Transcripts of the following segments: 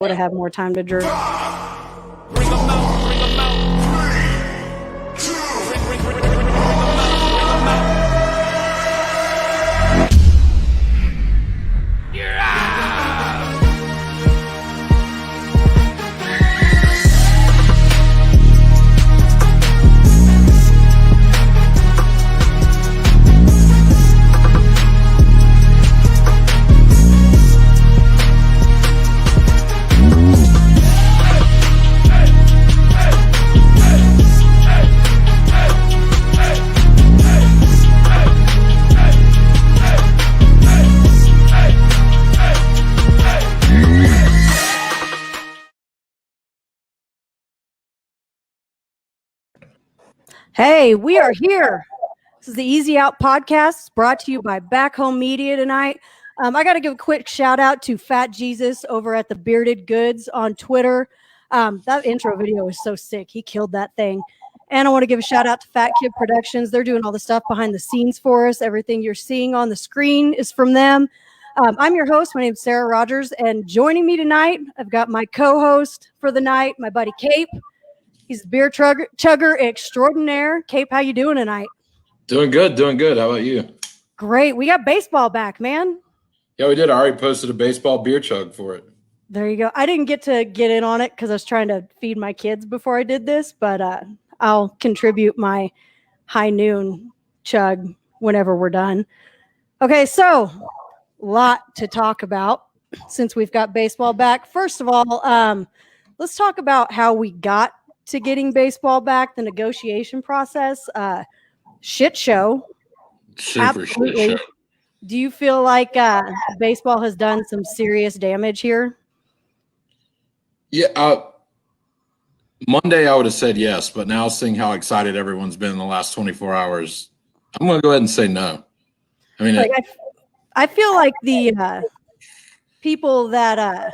would have had more time to drink. Bring them out, bring them out. 3, 2, bring them out. Hey, we are here. This is the Easy Out podcast brought to you by Back Home Media tonight. I got to give a quick shout out to Fat Jesus over at the Bearded Goods on Twitter. That intro video was so sick. He killed that thing. And I want to give a shout out to Fat Kid Productions. They're doing all the stuff behind the scenes for us. Everything you're seeing on the screen is from them. I'm your host. My name's Sarah Rogers. And joining me tonight, I've got my co-host for the night, my buddy Cape. He's the beer chugger extraordinaire. Cape, how you doing tonight? Doing good, doing good. How about you? Great. We got baseball back, man. Yeah, we did. I already posted a baseball beer chug for it. There you go. I didn't get to get in on it because I was trying to feed my kids before I did this, but I'll contribute my high noon chug whenever we're done. Okay, so a lot to talk about since we've got baseball back. First of all, let's talk about how we got to getting baseball back, the negotiation process. Shit show. Super Absolutely. shit show. Do you feel like baseball has done some serious damage here? Yeah, Monday I would have said yes, but now seeing how excited everyone's been in the last 24 hours, I'm going to go ahead and say no. I mean, Like, I feel like the people that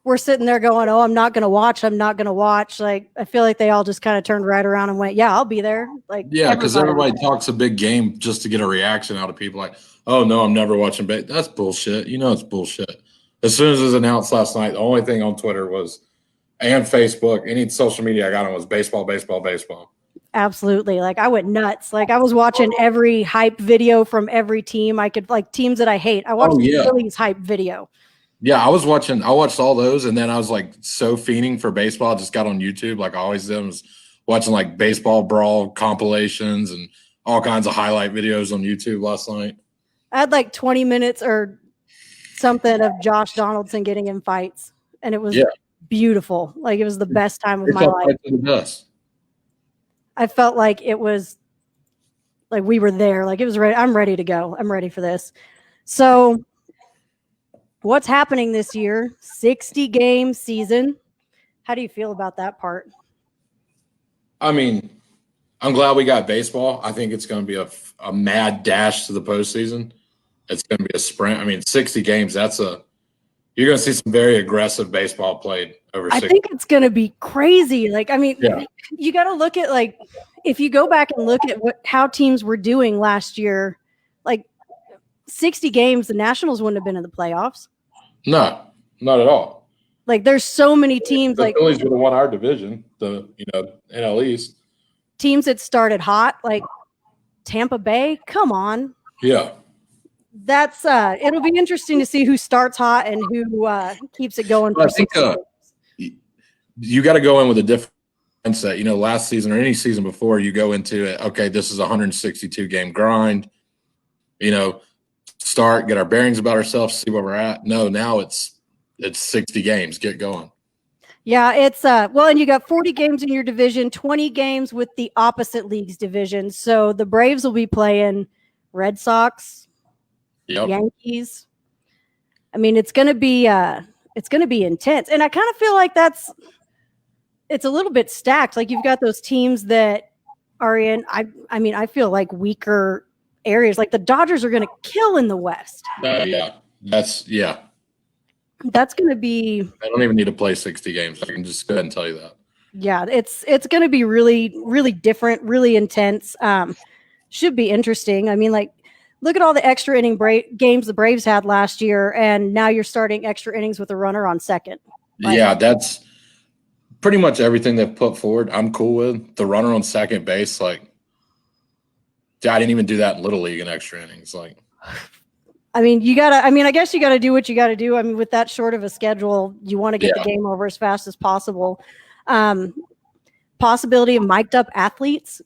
were sitting there going, oh, I'm not going to watch. Like, I feel like they all just kind of turned right around and went, yeah, I'll be there. Like, yeah, because everybody talks a big game just to get a reaction out of people like, oh, no, I'm never watching baseball. That's bullshit. You know it's bullshit. As soon as it was announced last night, the only thing on Twitter was, and Facebook, any social media I got on was baseball, baseball, baseball. Absolutely. Like, I went nuts. Like, I was watching every hype video from every team. I could, like, teams that I hate. I watched the Phillies hype video. Yeah, I watched all those, and then I was like so fiending for baseball. I just got on YouTube, like I always did. I was watching like baseball brawl compilations and all kinds of highlight videos on YouTube last night. I had like 20 minutes or something of Josh Donaldson getting in fights, and it was beautiful. Like, it was the best time of my life. I felt like it was like we were there. Like, it was ready. I'm ready to go. I'm ready for this. So what's happening this year? 60-game season. How do you feel about that part? I mean, I'm glad we got baseball. I think it's going to be a mad dash to the postseason. It's going to be a sprint. I mean, 60 games, you're going to see some very aggressive baseball played over 60. I think it's going to be crazy. Like, I mean, you got to look at, like, if you go back and look at how teams were doing last year, like 60 games, the Nationals wouldn't have been in the playoffs. No, not at all. Like, there's so many teams. The like Phillies would have won our division, the NL East. Teams that started hot, like Tampa Bay. Come on. Yeah. That's it'll be interesting to see who starts hot and who keeps it going. I think you got to go in with a different mindset. Last season or any season before, you go into it, okay, this is a 162-game grind. Start, get our bearings about ourselves, see where we're at. No, now it's 60 games. Get going. Yeah, it's and you got 40 games in your division, 20 games with the opposite league's division. So the Braves will be playing Red Sox, Yankees. I mean, it's going to be intense. And I kind of feel like it's a little bit stacked. Like, you've got those teams that are in I feel like weaker areas. Like, the Dodgers are going to kill in the West. That's going to be. I don't even need to play 60 games. I can just go ahead and tell you that. Yeah, it's going to be really, really different, really intense. Should be interesting. I mean, like, look at all the extra inning games the Braves had last year, and now you're starting extra innings with a runner on second. Yeah, that's pretty much everything they've put forward. I'm cool with the runner on second base. Like, I didn't even do that in Little League in extra innings. Like, I mean, I guess you gotta do what you gotta do. I mean, with that short of a schedule, you want to get the game over as fast as possible. Possibility of mic'd up athletes.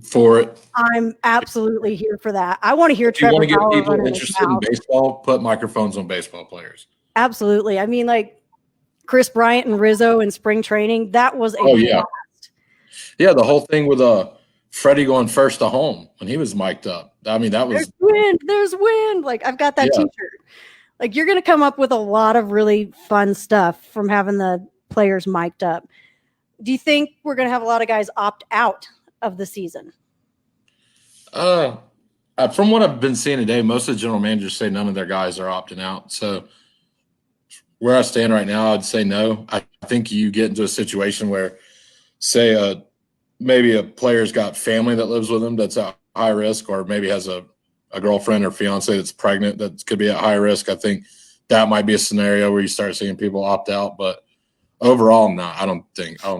for it. I'm absolutely here for that. I want to hear If you Trevor want to get Bauer people running his interested in mouth. baseball, put microphones on baseball players. Absolutely. I mean, like Chris Bryant and Rizzo in spring training, that was a blast. Yeah, the whole thing with Freddie going first to home when he was mic'd up. I mean, that was There's wind. Like, I've got that t-shirt. Like, you're going to come up with a lot of really fun stuff from having the players mic'd up. Do you think we're going to have a lot of guys opt out of the season? From what I've been seeing today, most of the general managers say none of their guys are opting out. So where I stand right now, I'd say no. I think you get into a situation where, say, maybe a player's got family that lives with him that's at high risk, or maybe has a girlfriend or fiance that's pregnant that could be at high risk. I think that might be a scenario where you start seeing people opt out. But overall, no, I don't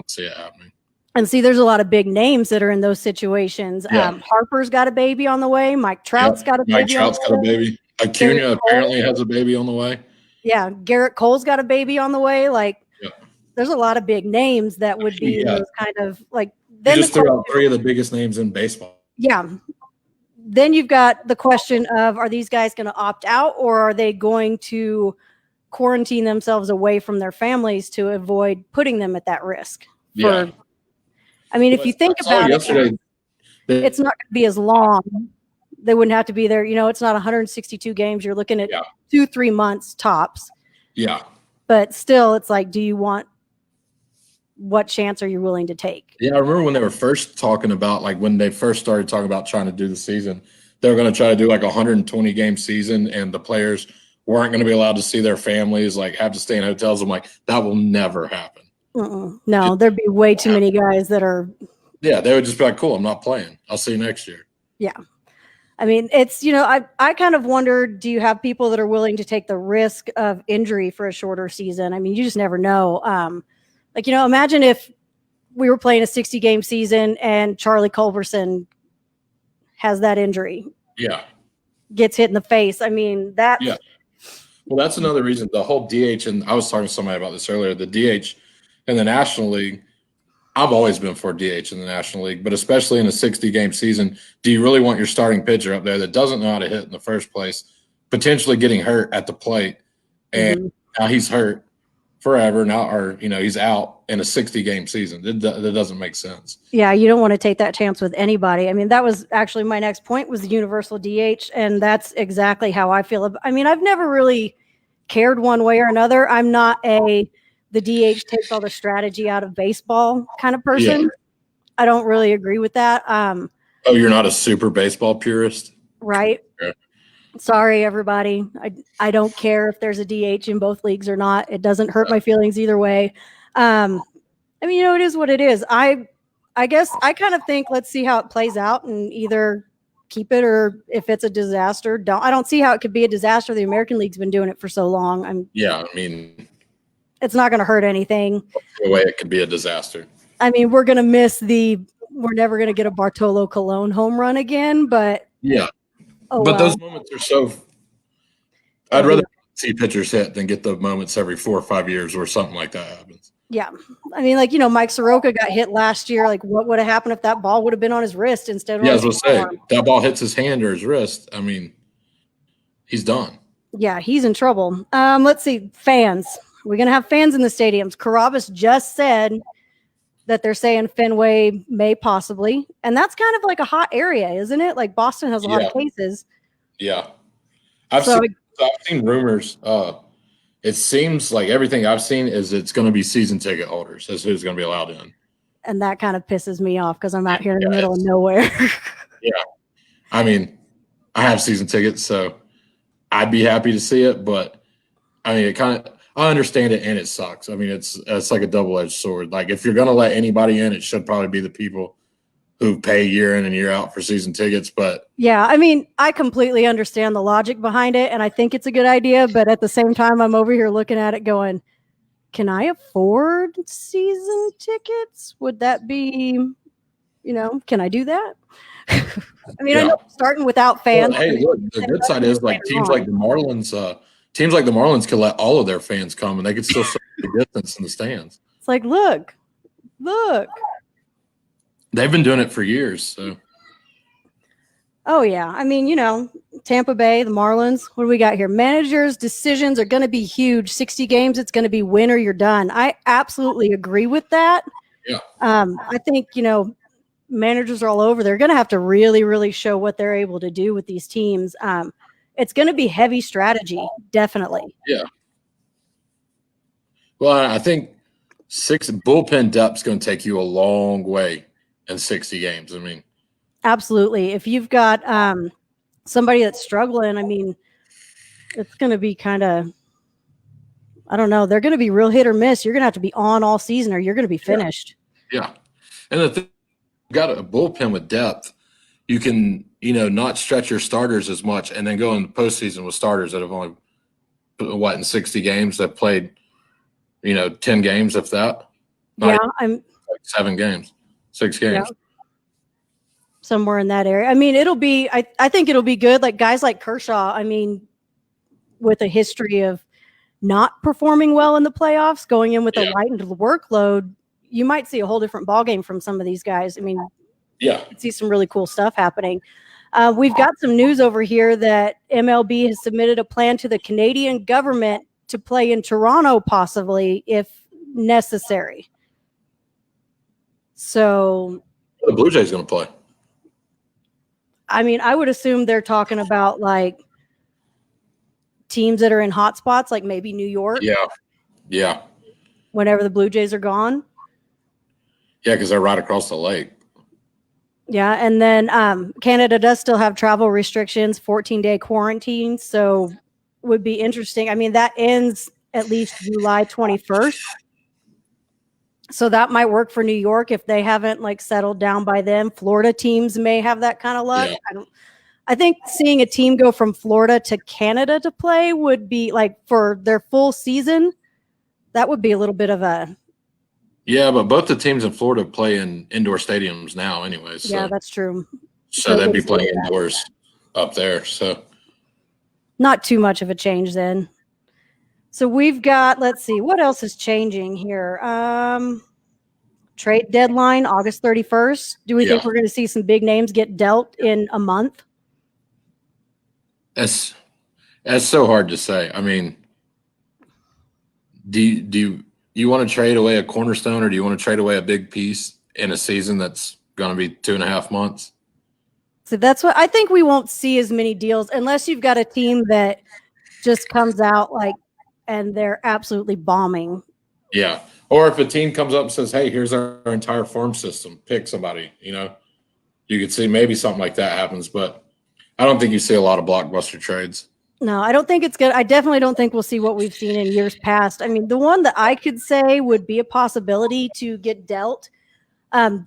see it happening. And see, there's a lot of big names that are in those situations. Yeah. Harper's got a baby on the way. Mike Trout's got a baby. Mike Trout's got a baby. Acuna apparently has a baby on the way. Yeah, Garrett Cole's got a baby on the way. Like, there's a lot of big names that would be those kind of like. Then you just threw out three of the biggest names in baseball. Yeah. Then you've got the question of, are these guys going to opt out, or are they going to quarantine themselves away from their families to avoid putting them at that risk? I mean, if you think about it, it's not going to be as long. They wouldn't have to be there. You know, it's not 162 games. You're looking at 2-3 months tops. Yeah. But still, it's like, what chance are you willing to take? Yeah, I remember when they were first talking about, like, when they first started talking about trying to do the season, they were going to try to do like a 120 game season, and the players weren't going to be allowed to see their families, like have to stay in hotels. I'm like, that will never happen. No, there'd be way too many guys that are. Yeah, they would just be like, cool, I'm not playing. I'll see you next year. Yeah. I mean, it's, I kind of wonder, do you have people that are willing to take the risk of injury for a shorter season? I mean, you just never know. Imagine if we were playing a 60 game season and Charlie Culberson has that injury. Yeah. Gets hit in the face. I mean, that. Yeah. Well, that's another reason the whole DH, and I was talking to somebody about this earlier, the DH in the National League. I've always been for DH in the National League, but especially in a 60 game season, do you really want your starting pitcher up there that doesn't know how to hit in the first place, potentially getting hurt at the plate, and now he's hurt forever now, or he's out in a 60 game season? That doesn't make sense. Yeah, you don't want to take that chance with anybody. I mean, that was actually my next point, was the universal DH, and that's exactly how I feel. I mean, I've never really cared one way or another. I'm not the DH takes all the strategy out of baseball kind of person. Yeah. I don't really agree with that. You're not a super baseball purist? Right. Yeah. Sorry, everybody. I don't care if there's a DH in both leagues or not. It doesn't hurt my feelings either way. I mean, it is what it is. I guess I kind of think, let's see how it plays out and either keep it, or if it's a disaster, don't. I don't see how it could be a disaster. The American League's been doing it for so long. I mean, it's not going to hurt anything. The way it could be a disaster. I mean, we're going to miss we're never going to get a Bartolo Colon home run again, but those moments are so. I'd rather see pitchers hit than get the moments every 4 or 5 years where something like that happens. Yeah. I mean, Mike Soroka got hit last year. Like, what would have happened if that ball would have been on his wrist instead of I was going to say, that ball hits his hand or his wrist. I mean, he's done. Yeah, he's in trouble. Let's see. Fans. We're going to have fans in the stadiums. Carabas just said that they're saying Fenway may possibly. And that's kind of like a hot area, isn't it? Like, Boston has a lot of cases. Yeah. I've seen rumors. It seems like everything I've seen is it's going to be season ticket holders is who's going to be allowed in. And that kind of pisses me off because I'm out here in the middle of nowhere. Yeah. I mean, I have season tickets, so I'd be happy to see it. But, I mean, I understand it, and it sucks. I mean, it's like a double-edged sword. Like, if you're going to let anybody in, it should probably be the people who pay year in and year out for season tickets. But yeah, I mean, I completely understand the logic behind it, and I think it's a good idea. But at the same time, I'm over here looking at it going, can I afford season tickets? Would that be, can I do that? I mean, I know starting without fans. Well, hey, look, the good side is like teams like the Marlins could let all of their fans come and they could still show the distance in the stands. It's like, look. They've been doing it for years. So. Oh, yeah. I mean, Tampa Bay, the Marlins, what do we got here? Managers' decisions are going to be huge. 60 games, it's going to be win or you're done. I absolutely agree with that. Yeah. I think, managers are all over. They're going to have to really, really show what they're able to do with these teams. It's going to be heavy strategy, definitely. Yeah. Well, I think bullpen depth is going to take you a long way in 60 games. I mean, absolutely. If you've got somebody that's struggling, I mean, it's going to be kind of, I don't know. They're going to be real hit or miss. You're going to have to be on all season or you're going to be finished. Yeah. And the thing, you've got a bullpen with depth. You can, not stretch your starters as much and then go in the postseason with starters that have only, in 60 games that played, 10 games, if that. Yeah. I'm like 7 games, 6 games. Yeah. Somewhere in that area. I mean, it'll be, I think it'll be good. Like guys like Kershaw, I mean, with a history of not performing well in the playoffs, going in with a lightened workload, you might see a whole different ballgame from some of these guys. I mean, yeah, see some really cool stuff happening. We've got some news over here that MLB has submitted a plan to the Canadian government to play in Toronto, possibly if necessary. So the Blue Jays going to play. I mean, I would assume they're talking about like teams that are in hot spots, like maybe New York. Yeah. Whenever the Blue Jays are gone. Yeah, because they're right across the lake. Yeah, and then Canada does still have travel restrictions, 14-day quarantine, so would be interesting. I mean, that ends at least July 21st. So that might work for New York if they haven't like settled down by then. Florida teams may have that kind of luck. Yeah. I think seeing a team go from Florida to Canada to play would be like for their full season. That would be a little bit of a. Yeah, but both the teams in Florida play in indoor stadiums now, anyways. So. Yeah, that's true. So they'd be playing indoors up there. So not too much of a change then. So we've got, let's see, what else is changing here? Trade deadline, August 31st. Do we think we're going to see some big names get dealt in a month? That's so hard to say. I mean, do you want to trade away a cornerstone or do you want to trade away a big piece in a season that's going to be 2.5 months? So that's what I think. We won't see as many deals unless you've got a team that just comes out like, and they're absolutely bombing. Yeah. Or if a team comes up and says, hey, here's our entire farm system, pick somebody, you could see maybe something like that happens, but I don't think you see a lot of blockbuster trades. No, I don't think it's good. I definitely don't think we'll see what we've seen in years past. I mean, the one that I could say would be a possibility to get dealt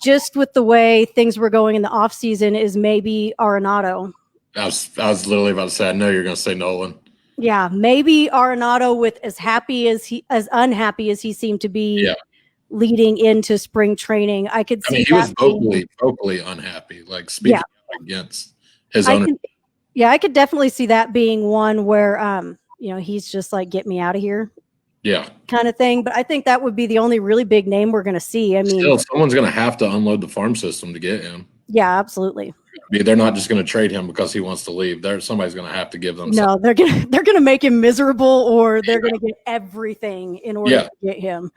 just with the way things were going in the offseason is maybe Arenado. I was literally about to say, I know you're going to say Nolan. Yeah, maybe Arenado with as unhappy as he seemed to be leading into spring training. I could see he was vocally unhappy, like speaking against his owner. I could definitely see that being one where he's just like, get me out of here. Yeah. Kind of thing. But I think that would be the only really big name we're going to see. I mean, still, someone's going to have to unload the farm system to get him. Yeah, absolutely. They're not just going to trade him because he wants to leave. Somebody's going to have to give them. No, they're gonna make him miserable, or they're going to get everything in order to get him.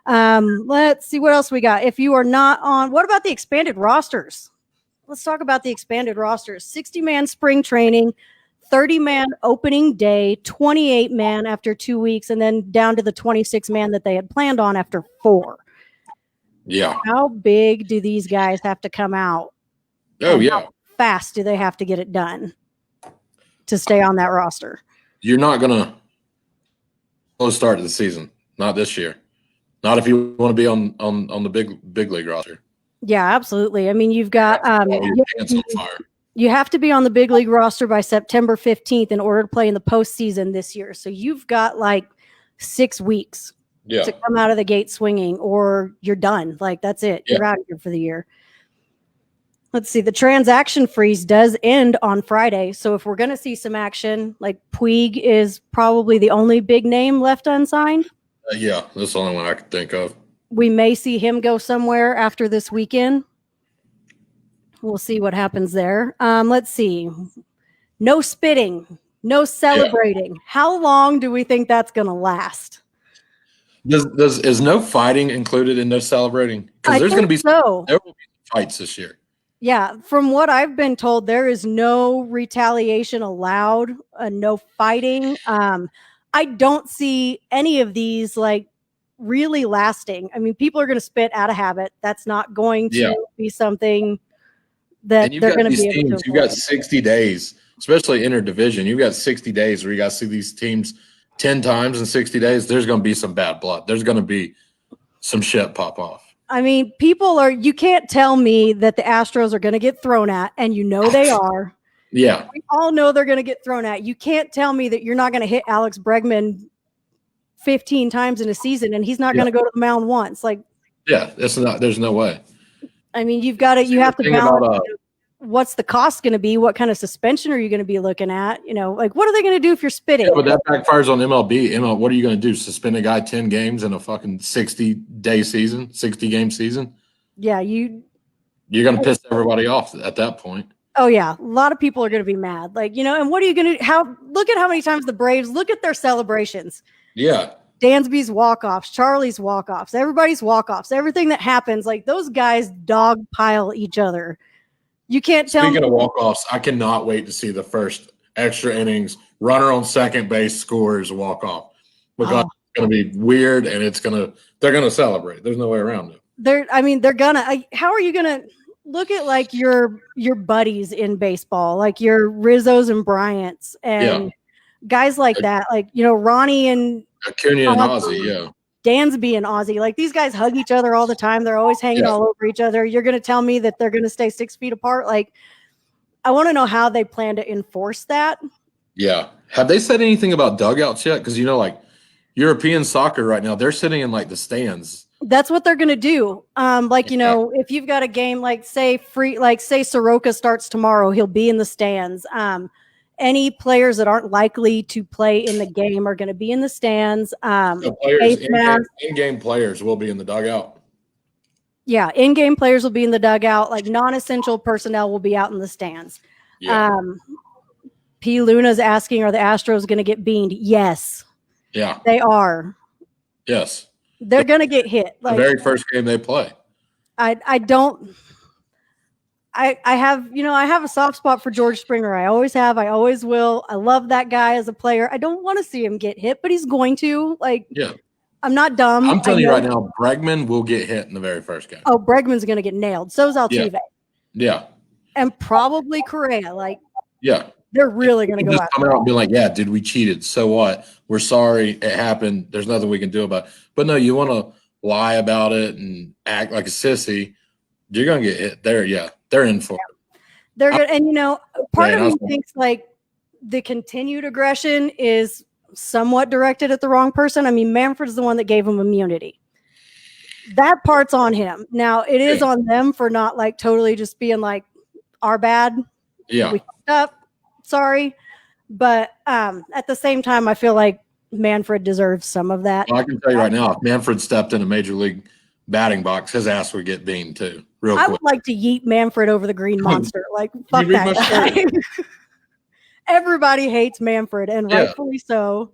Let's see what else we got. If you are not on, what about the expanded rosters? Let's talk about the expanded rosters. 60-man spring training, 30-man opening day, 28-man after 2 weeks, and then down to the 26-man that they had planned on after 4. Yeah. How big do these guys have to come out? Oh, yeah. How fast do they have to get it done to stay on that roster? You're not going to slow start to the season. Not this year. Not if you want to be on the big league roster. Yeah, absolutely. I mean, you've got your pants on fire. You have to be on the big league roster by September 15th in order to play in the postseason this year. So you've got like 6 weeks Yeah. to come out of the gate swinging, or you're done. Like, that's it. Yeah. You're out of here for the year. Let's see. The transaction freeze does end on Friday. So if we're going to see some action, like Puig is probably the only big name left unsigned. Yeah, that's the only one I can think of. We may see him go somewhere after this weekend. We'll see what happens there. Let's see. No spitting, no celebrating. How long do we think that's going to last? Is no fighting included in no celebrating? Because there's going to be there will be fights this year. Yeah, from what I've been told, there is no retaliation allowed, no fighting. I don't see any of these like really lasting. I mean, people are going to spit out of habit. That's not going to be something that and you've they're got going to these be able teams. to You've got avoid. 60 days, especially interdivision. You've got 60 days where you got to see these teams 10 times in 60 days. There's going to be some bad blood. There's going to be some shit pop off. I mean, you can't tell me that the Astros are going to get thrown at, and you know they are. Yeah. We all know they're going to get thrown at. You can't tell me that you're not going to hit Alex Bregman 15 times in a season and he's not going to go to the mound once. Like, there's no way. I mean, you have to balance what's the cost going to be? What kind of suspension are you going to be looking at? You know, like, what are they going to do if you're spitting? Yeah, but that backfires on MLB. What are you going to do? Suspend a guy 10 games in a fucking 60-day season, 60-game season? Yeah, you're going to piss everybody off at that point. Oh yeah, a lot of people are going to be mad. Like, you know, and what are you going to? Look at how many times the Braves look at their celebrations. Yeah. Dansby's walk-offs, Charlie's walk-offs, everybody's walk-offs, everything that happens, like those guys dog pile each other. You can't tell me. Speaking of walk-offs, I cannot wait to see the first extra innings runner on second base scores walk-off, because it's going to be weird and they're going to celebrate. There's no way around it. How are you going to look at like your buddies in baseball, like your Rizzos and Bryants and guys like that, like, you know, Ronnie and Acuna and Ozzy, yeah. Dansby and Ozzy, like these guys hug each other all the time. They're always hanging all over each other. You're going to tell me that they're going to stay 6 feet apart? Like, I want to know how they plan to enforce that. Yeah. Have they said anything about dugouts yet? Because, you know, like European soccer right now, they're sitting in like the stands. That's what they're going to do. You know, if you've got a game, like say Soroka starts tomorrow, he'll be in the stands. Any players that aren't likely to play in the game are going to be in the stands. In-game players will be in the dugout. Yeah, in-game players will be in the dugout. Like non-essential personnel will be out in the stands. Yeah. P. Luna's asking, are the Astros going to get beamed? Yes. Yeah. They are. Yes. They're going to get hit. Like, the very first game they play. I have a soft spot for George Springer. I always have. I always will. I love that guy as a player. I don't want to see him get hit, but he's going to. Like, yeah. I'm not dumb. I'm telling you right now, Bregman will get hit in the very first game. Oh, Bregman's going to get nailed. So's Altuve. Yeah. And probably Correa. Like, yeah. They're really going to go come out and be like, yeah, dude, we cheated. So what? We're sorry. It happened. There's nothing we can do about it. But no, you want to lie about it and act like a sissy. You're going to get hit there. Yeah. They're in for it. They're good. And, you know, part of me thinks like the continued aggression is somewhat directed at the wrong person. I mean, Manfred's the one that gave him immunity. That part's on him. Now, it is on them for not like totally just being like, our bad. Yeah. We fucked up. Sorry. But at the same time, I feel like Manfred deserves some of that. Well, I can tell you right now, if Manfred stepped in a major league batting box, his ass would get beamed too. Real quick. I would like to yeet Manfred over the green monster. Like, fuck that guy. Everybody hates Manfred, and rightfully so.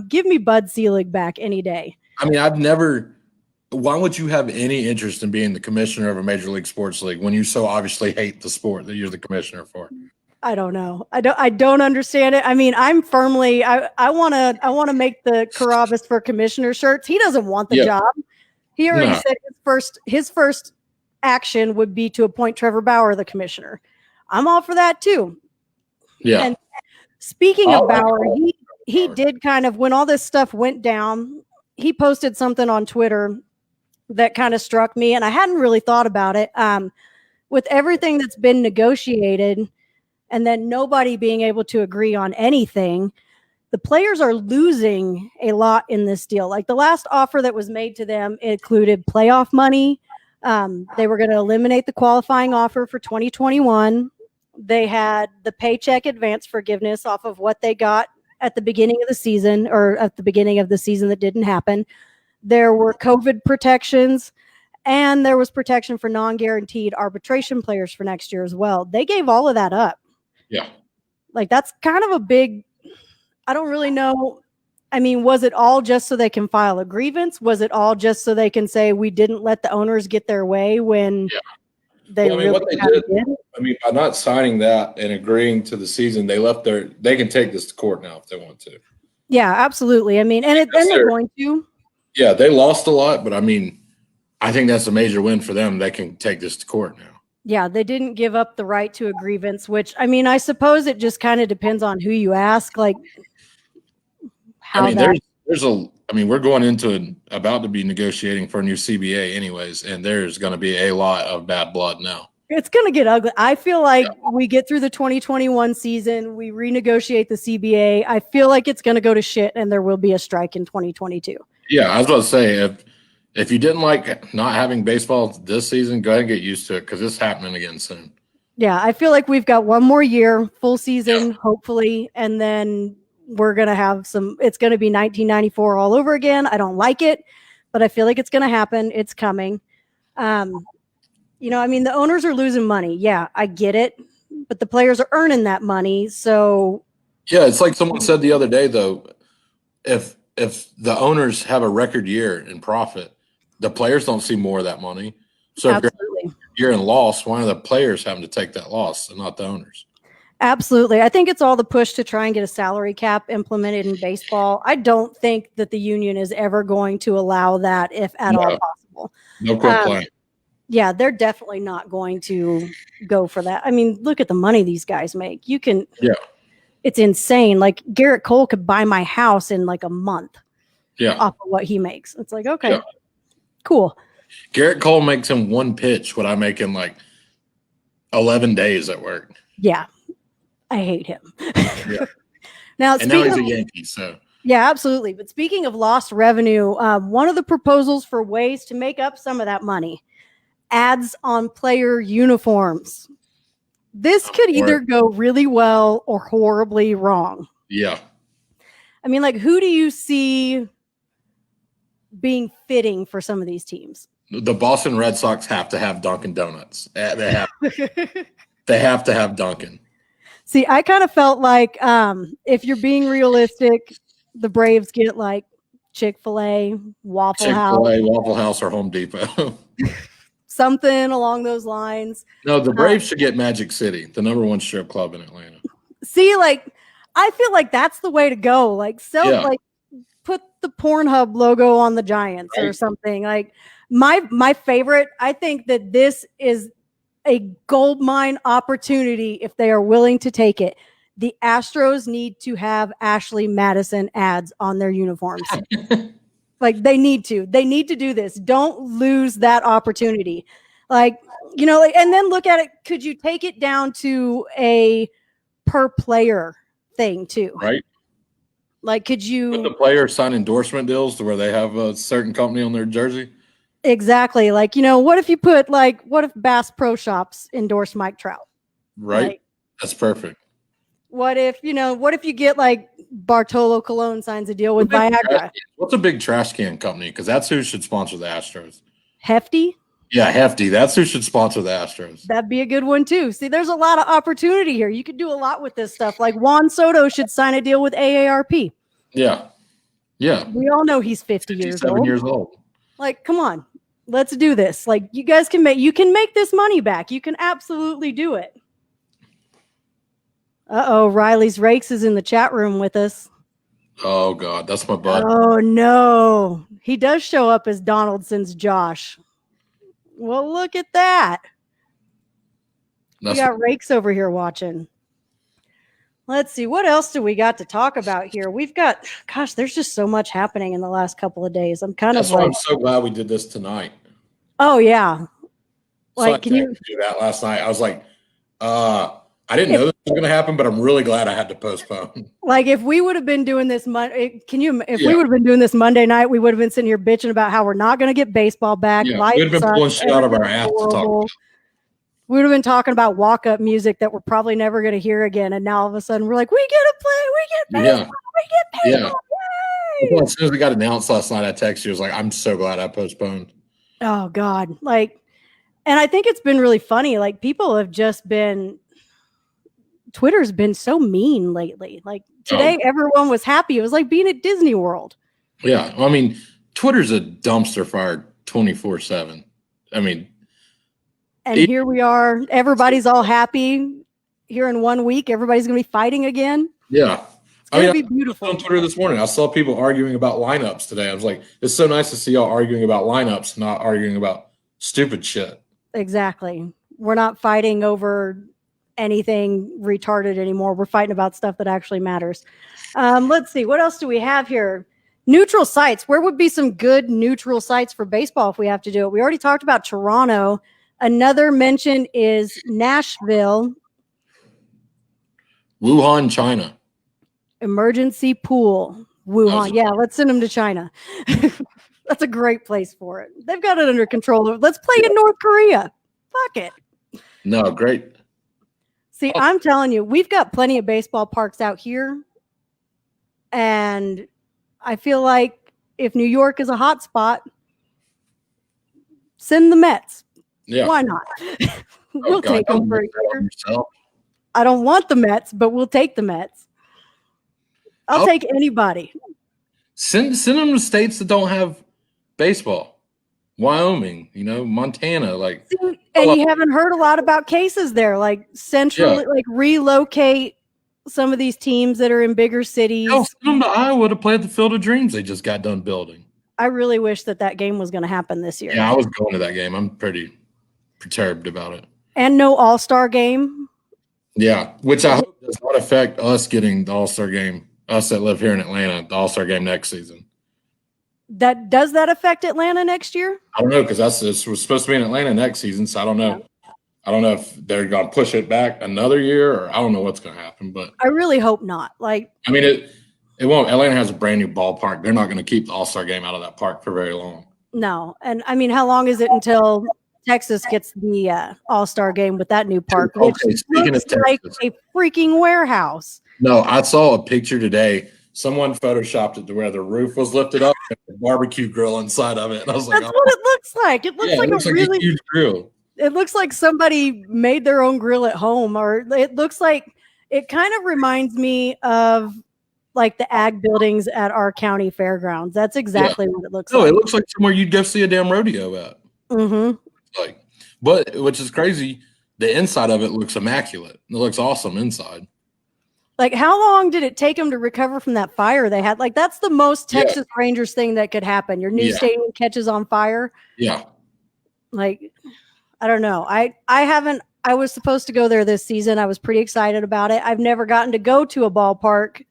Give me Bud Selig back any day. I mean, why would you have any interest in being the commissioner of a major league sports league when you so obviously hate the sport that you're the commissioner for? I don't know. I don't understand it. I mean, I want to make the Carabas for commissioner shirts. He doesn't want the job. He already said his first action would be to appoint Trevor Bauer the commissioner. I'm all for that too. Yeah. And speaking of Bauer, he did kind of, when all this stuff went down, he posted something on Twitter that kind of struck me, and I hadn't really thought about it. With everything that's been negotiated, and then nobody being able to agree on anything, the players are losing a lot in this deal. Like the last offer that was made to them included playoff money. They were going to eliminate the qualifying offer for 2021. They had the paycheck advance forgiveness off of what they got at the beginning of the season, or at the beginning of the season that didn't happen. There were COVID protections, and there was protection for non-guaranteed arbitration players for next year as well. They gave all of that up. Yeah. Like that's kind of a big, I don't really know. I mean, was it all just so they can file a grievance? Was it all just so they can say we didn't let the owners get their way when they Well, I mean, really what they did? I mean, by not signing that and agreeing to the season, they can take this to court now if they want to. Yeah, absolutely. I mean, and they're going to. Yeah, they lost a lot, but I mean, I think that's a major win for them. They can take this to court now. Yeah, they didn't give up the right to a grievance, which, I mean, I suppose it just kind of depends on who you ask. Like, how we're going into about to be negotiating for a new CBA anyways, and there's going to be a lot of bad blood now. It's going to get ugly. I feel like we get through the 2021 season, we renegotiate the CBA. I feel like it's going to go to shit, and there will be a strike in 2022. Yeah, I was about to say, if you didn't like not having baseball this season, go ahead and get used to it because it's happening again soon. Yeah, I feel like we've got one more year, full season, hopefully, and then we're going to have it's going to be 1994 all over again. I don't like it, but I feel like it's going to happen. It's coming. I mean, the owners are losing money. Yeah, I get it, but the players are earning that money. So yeah, it's like someone said the other day, though, if the owners have a record year in profit, the players don't see more of that money. So absolutely. If you're in loss, why are the players having to take that loss and not the owners? Absolutely. I think it's all the push to try and get a salary cap implemented in baseball. I don't think that the union is ever going to allow that, if at all possible. No quit playing. Yeah, they're definitely not going to go for that. I mean, look at the money these guys make. It's insane. Like Garrett Cole could buy my house in like a month off of what he makes. It's like, okay, cool. Garrett Cole makes in one pitch what I make in like 11 days at work. Yeah. I hate him. Yeah. now he's a Yankee, so. Yeah, absolutely. But speaking of lost revenue, one of the proposals for ways to make up some of that money, ads on player uniforms. This could either go really well or horribly wrong. Yeah. I mean, like, who do you see being fitting for some of these teams? The Boston Red Sox have to have Dunkin' Donuts. They have to have Dunkin'. See, I kind of felt like if you're being realistic, the Braves get like Chick-fil-A, Waffle House, or Home Depot. Something along those lines. No, the Braves should get Magic City, the number one strip club in Atlanta. See, like, I feel like that's the way to go. Like, put the Pornhub logo on the Giants or something. Like, my favorite, I think that this is a gold mine opportunity if they are willing to take it. The Astros need to have Ashley Madison ads on their uniforms. Like they need to do this. Don't lose that opportunity. And then look at it. Could you take it down to a per player thing too? Right. Like, could you put the players sign endorsement deals to where they have a certain company on their jersey? Exactly. Like, what if you put what if Bass Pro Shops endorse Mike Trout? Right. Like, that's perfect. What if you get like Bartolo Colon signs a deal with Viagra? What's a big trash can company? Because that's who should sponsor the Astros. Hefty? Yeah, Hefty. That's who should sponsor the Astros. That'd be a good one too. See, there's a lot of opportunity here. You could do a lot with this stuff. Like Juan Soto should sign a deal with AARP. Yeah. Yeah. We all know he's 50 years old. years old. Like, come on. Let's do this. Like, you guys can make this money back. You can absolutely do it. Uh-oh, Riley's Rakes is in the chat room with us. Oh, God, that's my bud. Oh, no. He does show up as Donaldson's Josh. Well, look at that. We got Rakes over here watching. Let's see. What else do we got to talk about here? We've got, gosh, there's just so much happening in the last couple of days. That's why I'm so glad we did this tonight. Oh, yeah. Like, can you do that last night? I was like, I I didn't know this was going to happen, but I'm really glad I had to postpone. Like if we would have been doing this Monday, if Yeah. we would have been doing this Monday night, we would have been sitting here bitching about how we're not going to get baseball back. Yeah, Life we'd have been sucks, pulling shit out of our ass to talk horrible. about. We would have been talking about walk-up music that we're probably never going to hear again. And now all of a sudden we're like, we get to play, we get baseball, we get baseball. Yay! Well, as soon as it got announced last night, I texted you. I was like, I'm so glad I postponed. Oh God. Like, and I think it's been really funny. Like people have just been, Twitter's been so mean lately. Like today, everyone was happy. It was like being at Disney World. Yeah. I mean, Twitter's a dumpster fire 24/7. I mean, and here we are. Everybody's all happy. Here in 1 week, everybody's going to be fighting again. Yeah. It's going to be beautiful. On Twitter this morning, I saw people arguing about lineups today. I was like, it's so nice to see y'all arguing about lineups, not arguing about stupid shit. Exactly. We're not fighting over anything retarded anymore. We're fighting about stuff that actually matters. Let's see. What else do we have here? Neutral sites. Where would be some good neutral sites for baseball if we have to do it? We already talked about Toronto. Another mention is Nashville. Wuhan, China. Emergency pool. Wuhan. Yeah, let's send them to China. That's a great place for it. They've got it under control. Let's play in North Korea. Fuck it. No, great. See, I'm telling you, we've got plenty of baseball parks out here. And I feel like if New York is a hot spot, send the Mets. Yeah. Why not? We'll take them for a year. Yourself. I don't want the Mets, but we'll take the Mets. I'll take anybody. Send them to states that don't have baseball. Wyoming, Montana, like. And you haven't heard a lot about cases there, like centrally, like relocate some of these teams that are in bigger cities. Send them to Iowa to play at the Field of Dreams they just got done building. I really wish that game was going to happen this year. Yeah, I was going to that game. I'm pretty perturbed about it. And no All-Star game. Yeah, which I hope does not affect us getting the All-Star game, us that live here in Atlanta, the All-Star game next season. Does that affect Atlanta next year? I don't know, because this was supposed to be in Atlanta next season, so I don't know. Yeah. I don't know if they're going to push it back another year, or I don't know what's going to happen. But I really hope not. Like, I mean, it won't. Atlanta has a brand new ballpark. They're not going to keep the All-Star game out of that park for very long. No, and I mean, how long is it until Texas gets the All-Star game with that new park, which looks like a freaking warehouse? No, I saw a picture today. Someone photoshopped it to where the roof was lifted up and a barbecue grill inside of it. And I was like, that's what it looks like. It looks like a huge grill. It looks like somebody made their own grill at home, or it looks like it kind of reminds me of like the ag buildings at our county fairgrounds. That's exactly what it looks like. No, it looks like somewhere you'd go see a damn rodeo at. Mm-hmm. But which is crazy, the inside of it looks immaculate. It looks awesome inside. Like, how long did it take them to recover from that fire they had? Like, that's the most Texas Rangers thing that could happen. Your new stadium catches on fire. Yeah. Like, I don't know. I was supposed to go there this season. I was pretty excited about it. I've never gotten to go to a ballpark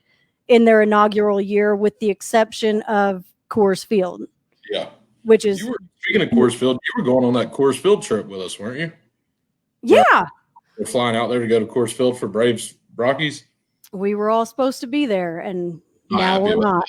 in their inaugural year, with the exception of Coors Field. Yeah. Which is, speaking of Coors Field, you were going on that Coors Field trip with us, weren't you? Yeah. We're flying out there to go to Coors Field for Braves Rockies. We were all supposed to be there, and now we're not.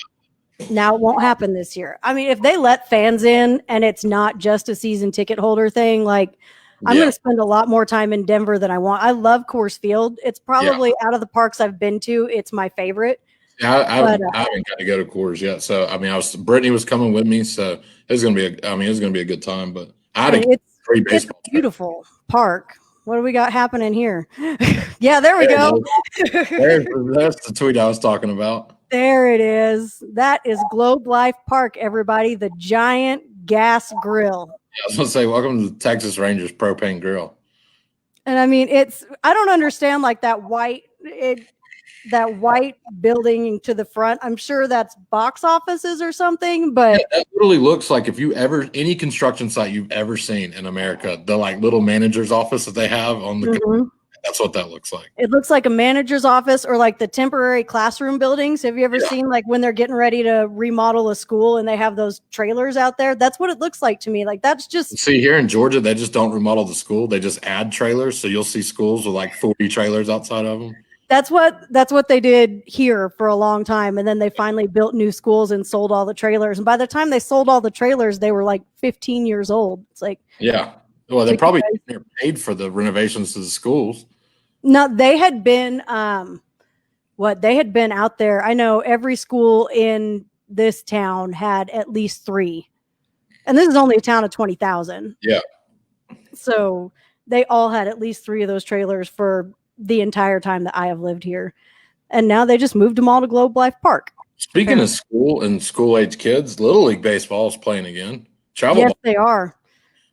Now it won't happen this year. I mean, if they let fans in and it's not just a season ticket holder thing, like, I'm going to spend a lot more time in Denver than I want. I love Coors Field. It's probably out of the parks I've been to, it's my favorite. Yeah, I haven't got to go to Coors yet. So I mean, Brittany was coming with me, so it's going to be a good time. But it's a beautiful park. What do we got happening here? Yeah, there we go. That's the tweet I was talking about. There it is. That is Globe Life Park, everybody. The giant gas grill. Yeah, I was going to say, welcome to the Texas Rangers propane grill. And I mean, I don't understand like that white building to the front. I'm sure that's box offices or something, but that literally looks like any construction site you've ever seen in America, the like little manager's office that they have on the That's what that looks like. It looks like a manager's office or like the temporary classroom buildings. Have you ever seen like when they're getting ready to remodel a school and they have those trailers out there? That's what it looks like to me. Like that's just See, here in Georgia, they just don't remodel the school. They just add trailers. So you'll see schools with like 40 trailers outside of them. that's what they did here for a long time. And then they finally built new schools and sold all the trailers. And by the time they sold all the trailers, they were like 15 years old. It's like, yeah. Well, they probably paid for the renovations to the schools. no, they had been they had been out there. I know every school in this town had at least 3. And this is only a town of 20,000. Yeah. So they all had at least 3 of those trailers for the entire time that I have lived here. And now they just moved them all to Globe Life Park. Speaking of school and school age kids, Little League baseball is playing again. Yes, they are.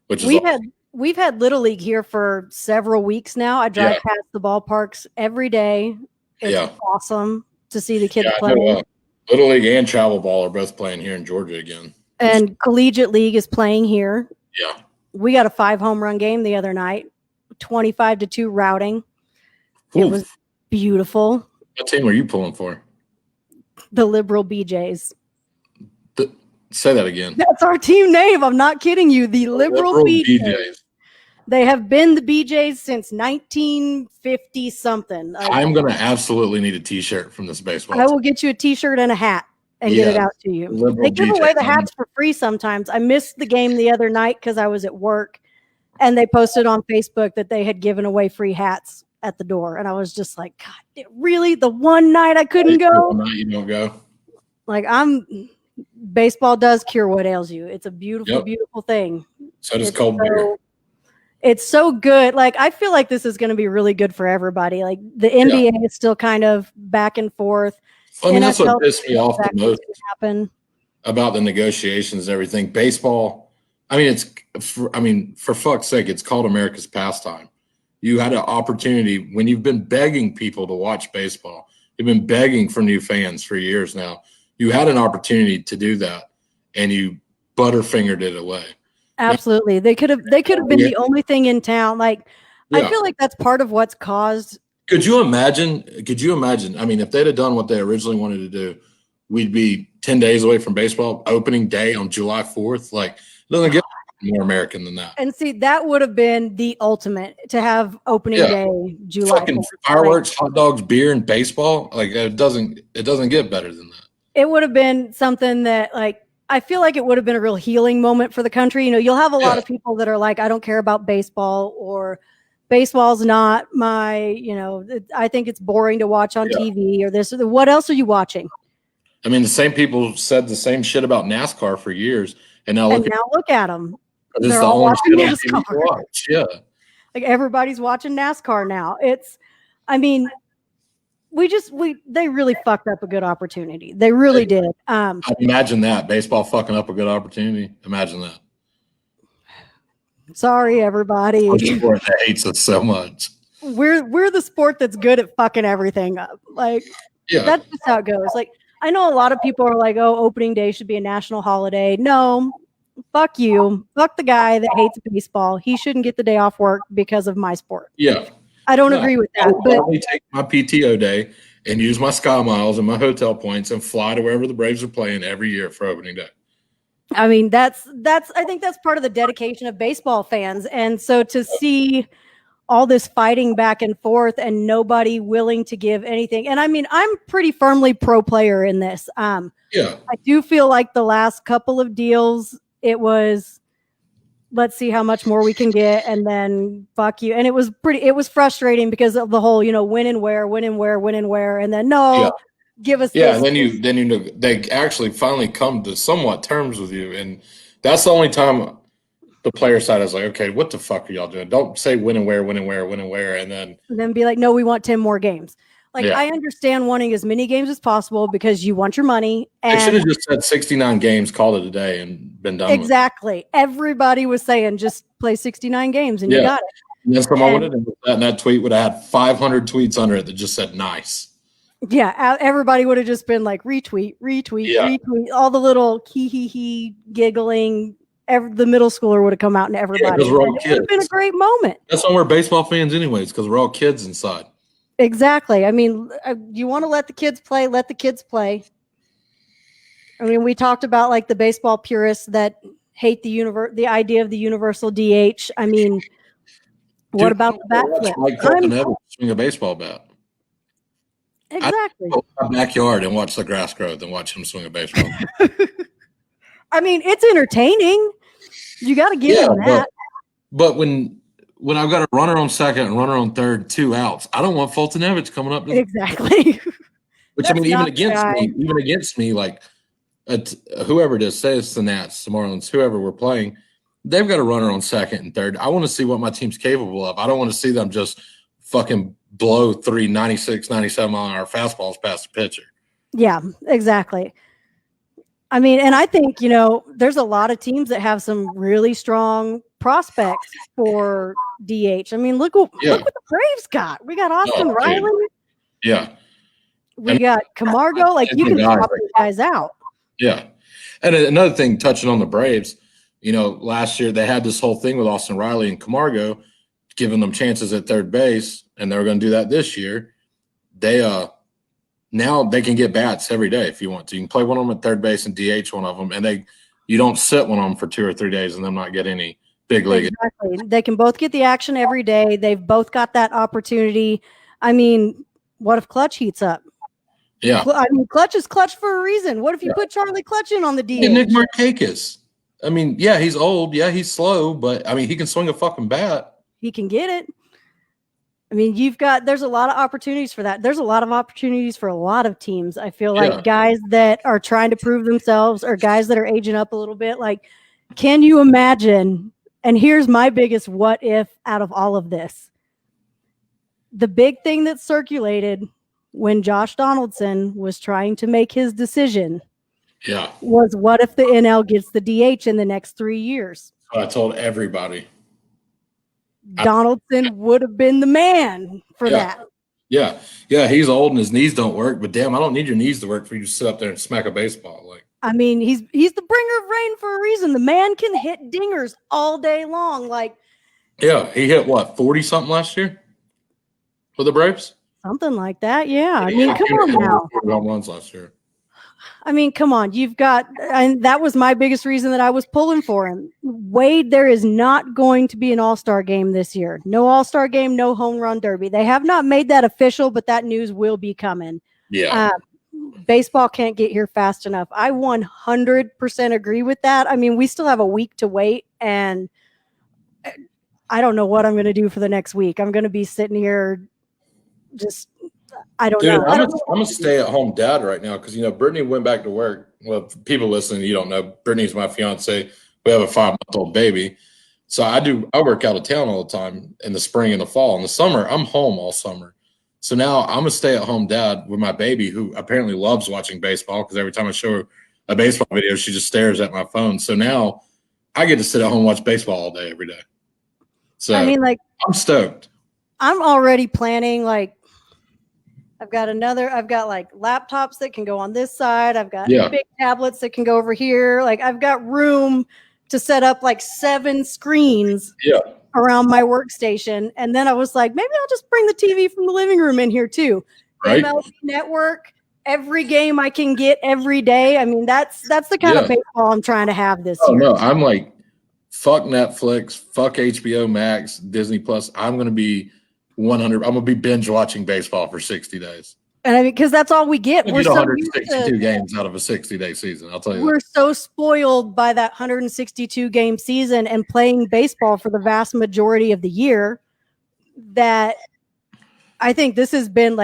Which is We've had Little League here for several weeks now. I drive past the ballparks every day. It's awesome to see the kids play. Little League and travel ball are both playing here in Georgia again. And Collegiate League is playing here. Yeah. We got a 5-home run game the other night, 25-2 routing. It was beautiful. What team are you pulling for? The Liberal BJs. Say that again. That's our team name. I'm not kidding you. The Liberal BJs. They have been the BJs since 1950 something. I'm going to absolutely need a T-shirt from this baseball. I will get you a T-shirt and a hat and get it out to you. They give away the hats for free sometimes. I missed the game the other night because I was at work, and they posted on Facebook that they had given away free hats at the door, and I was just like, God, really? The one night I couldn't go? One night you don't go? Like, baseball does cure what ails you. It's a beautiful, beautiful thing. So does cold beer. It's so good. Like, I feel like this is going to be really good for everybody. Like, the NBA is still kind of back and forth. I mean, that's what pissed me off the most happen. About the negotiations and everything. Baseball, I mean, for fuck's sake, it's called America's pastime. You had an opportunity when you've been begging people to watch baseball. You've been begging for new fans for years now. You had an opportunity to do that, and you butterfingered it away. Absolutely. They could have been the only thing in town. Like, I feel like that's part of what's caused. Could you imagine? I mean, if they'd have done what they originally wanted to do, we'd be 10 days away from baseball opening day on July 4th. Like, it doesn't get more American than that. And see, that would have been the ultimate to have opening day July. Fucking fireworks, hot dogs, beer, and baseball. Like, it doesn't get better than that. It would have been something that, like, I feel like it would have been a real healing moment for the country. You know, you'll have a lot of people that are like, I don't care about baseball, or baseball's not my, you know, I think it's boring to watch on TV, or this. What else are you watching? I mean, the same people said the same shit about NASCAR for years, and now look at them. They're all watching NASCAR. Yeah, like everybody's watching NASCAR now. I mean, they really fucked up a good opportunity. They really did. Imagine that, baseball fucking up a good opportunity. Imagine that. Sorry, everybody. The sport that hates us so much. We're the sport that's good at fucking everything up. Like, that's just how it goes. Like, I know a lot of people are like, oh, opening day should be a national holiday. No, fuck you. Fuck the guy that hates baseball. He shouldn't get the day off work because of my sport. Yeah. I don't agree with that. But I'll take my PTO day and use my Sky Miles and my hotel points and fly to wherever the Braves are playing every year for opening day. I mean, I think that's part of the dedication of baseball fans. And so to see all this fighting back and forth and nobody willing to give anything. And I mean, I'm pretty firmly pro player in this. I do feel like the last couple of deals, it was, let's see how much more we can get, and then fuck you. And it was frustrating because of the whole, you know, when and where, and then give us this. And then they actually finally come to somewhat terms with you, and that's the only time the player side is like, okay, what the fuck are y'all doing? Don't say when and where, and then be like, no, we want 10 more games. Like, I understand wanting as many games as possible because you want your money. And they should have just said 69 games, called it a day, and been done. Exactly. Everybody was saying just play 69 games and you got it. And then someone would have done that tweet would have had 500 tweets under it that just said nice. Yeah, everybody would have just been like retweet, retweet, all the little hee giggling the middle schooler would have come out and everybody. 'cause we're all And it would have been a kids. great moment. That's why we're baseball fans anyways, because we're all kids inside. Exactly. I mean, you want to let the kids play, let the kids play. I mean, we talked about like the baseball purists that hate the idea of the universal DH. I mean, what Dude, about the bat flip? Mike Fulton swing a baseball bat. Exactly. I'd go in my backyard and watch the grass grow than watch him swing a baseball. I mean, it's entertaining. You got to give him that. But when I've got a runner on second and runner on third, 2 outs, I don't want Fultonevich coming up. Exactly. Which I mean, even against me, like whoever it is, say it's the Nats, the Marlins, whoever we're playing, they've got a runner on second and third. I want to see what my team's capable of. I don't want to see them just fucking blow 96, 97 mile an hour fastballs past the pitcher. Yeah, exactly. I mean, and I think, there's a lot of teams that have some really strong prospects for DH. I mean, look what the Braves got. We got Austin Riley. Yeah. We got Camargo. Like, you can swap these guys out. Yeah. And another thing, touching on the Braves, last year they had this whole thing with Austin Riley and Camargo, giving them chances at third base, and they're going to do that this year. Now they can get bats every day if you want to. You can play one of them at third base and DH one of them, and you don't sit one of them for 2 or 3 days and them not get any big league. Exactly. They can both get the action every day. They've both got that opportunity. I mean, what if Clutch heats up? Yeah. I mean, Clutch is Clutch for a reason. What if you put Charlie Clutch in on the DH? And Nick Markakis. I mean, yeah, he's old. Yeah, he's slow, but I mean, he can swing a fucking bat. He can get it. I mean, there's a lot of opportunities for that. There's a lot of opportunities for a lot of teams. I feel like guys that are trying to prove themselves or guys that are aging up a little bit. Like, can you imagine? And here's my biggest what if out of all of this. The big thing that circulated when Josh Donaldson was trying to make his decision was what if the NL gets the DH in the next 3 years? I told everybody. Donaldson would have been the man for that. Yeah. Yeah, he's old and his knees don't work, but damn, I don't need your knees to work for you to sit up there and smack a baseball. Like, I mean, he's the bringer of rain for a reason. The man can hit dingers all day long. Like, yeah, he hit 40-something last year for the Braves? Something like that, yeah. I mean, come on now. Home runs last year. I mean, come on. And that was my biggest reason that I was pulling for him. Wade, there is not going to be an all-star game this year. No all-star game, no home run derby. They have not made that official, but that news will be coming. Yeah. Baseball can't get here fast enough. I 100% agree with that. I mean, we still have a week to wait, and I don't know what I'm going to do for the next week. I'm going to be sitting here I don't know. I'm a stay-at-home dad right now because, Brittany went back to work. Well, people listening, you don't know, Brittany's my fiance. We have a 5-month-old baby. So I work out of town all the time in the spring and the fall. In the summer, I'm home all summer. So now I'm a stay-at-home dad with my baby who apparently loves watching baseball because every time I show her a baseball video, she just stares at my phone. So now I get to sit at home and watch baseball all day, every day. So I mean, I'm stoked. I'm already planning, I've got laptops that can go on this side. I've got big tablets that can go over here. I've got room to set up 7 screens around my workstation. And then I was like, maybe I'll just bring the TV from the living room in here too. Right. MLB Network, every game I can get every day. I mean, that's the kind of baseball I'm trying to have this year. No, I'm like, fuck Netflix, fuck HBO Max, Disney Plus. I'm going to be 100. I'm going to be binge watching baseball for 60 days. And I mean, because that's all we get. We're 162 games out of a 60-day season. I'll tell you. We're so spoiled by that 162 game season and playing baseball for the vast majority of the year that I think this has been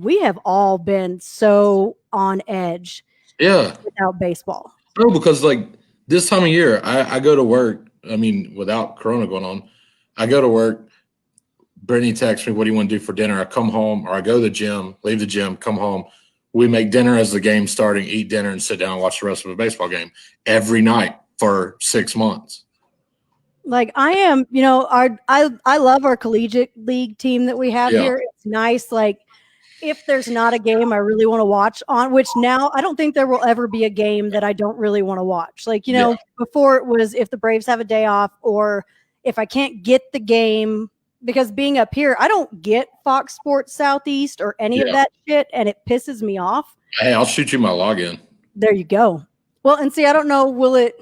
we have all been so on edge. Yeah. Without baseball. No, because this time of year, I go to work. I mean, without Corona going on, I go to work. Brittany texts me, what do you want to do for dinner? I come home or I go to the gym, leave the gym, come home. We make dinner as the game's starting, eat dinner, and sit down and watch the rest of a baseball game every night for 6 months. I am, I love our collegiate league team that we have here. It's nice. if there's not a game I really want to watch on, which now I don't think there will ever be a game that I don't really want to watch. Like, before it was if the Braves have a day off or if I can't get the game, because being up here, I don't get Fox Sports Southeast or any of that shit, and it pisses me off. Hey, I'll shoot you my login. There you go. Well, and see, I don't know, will it?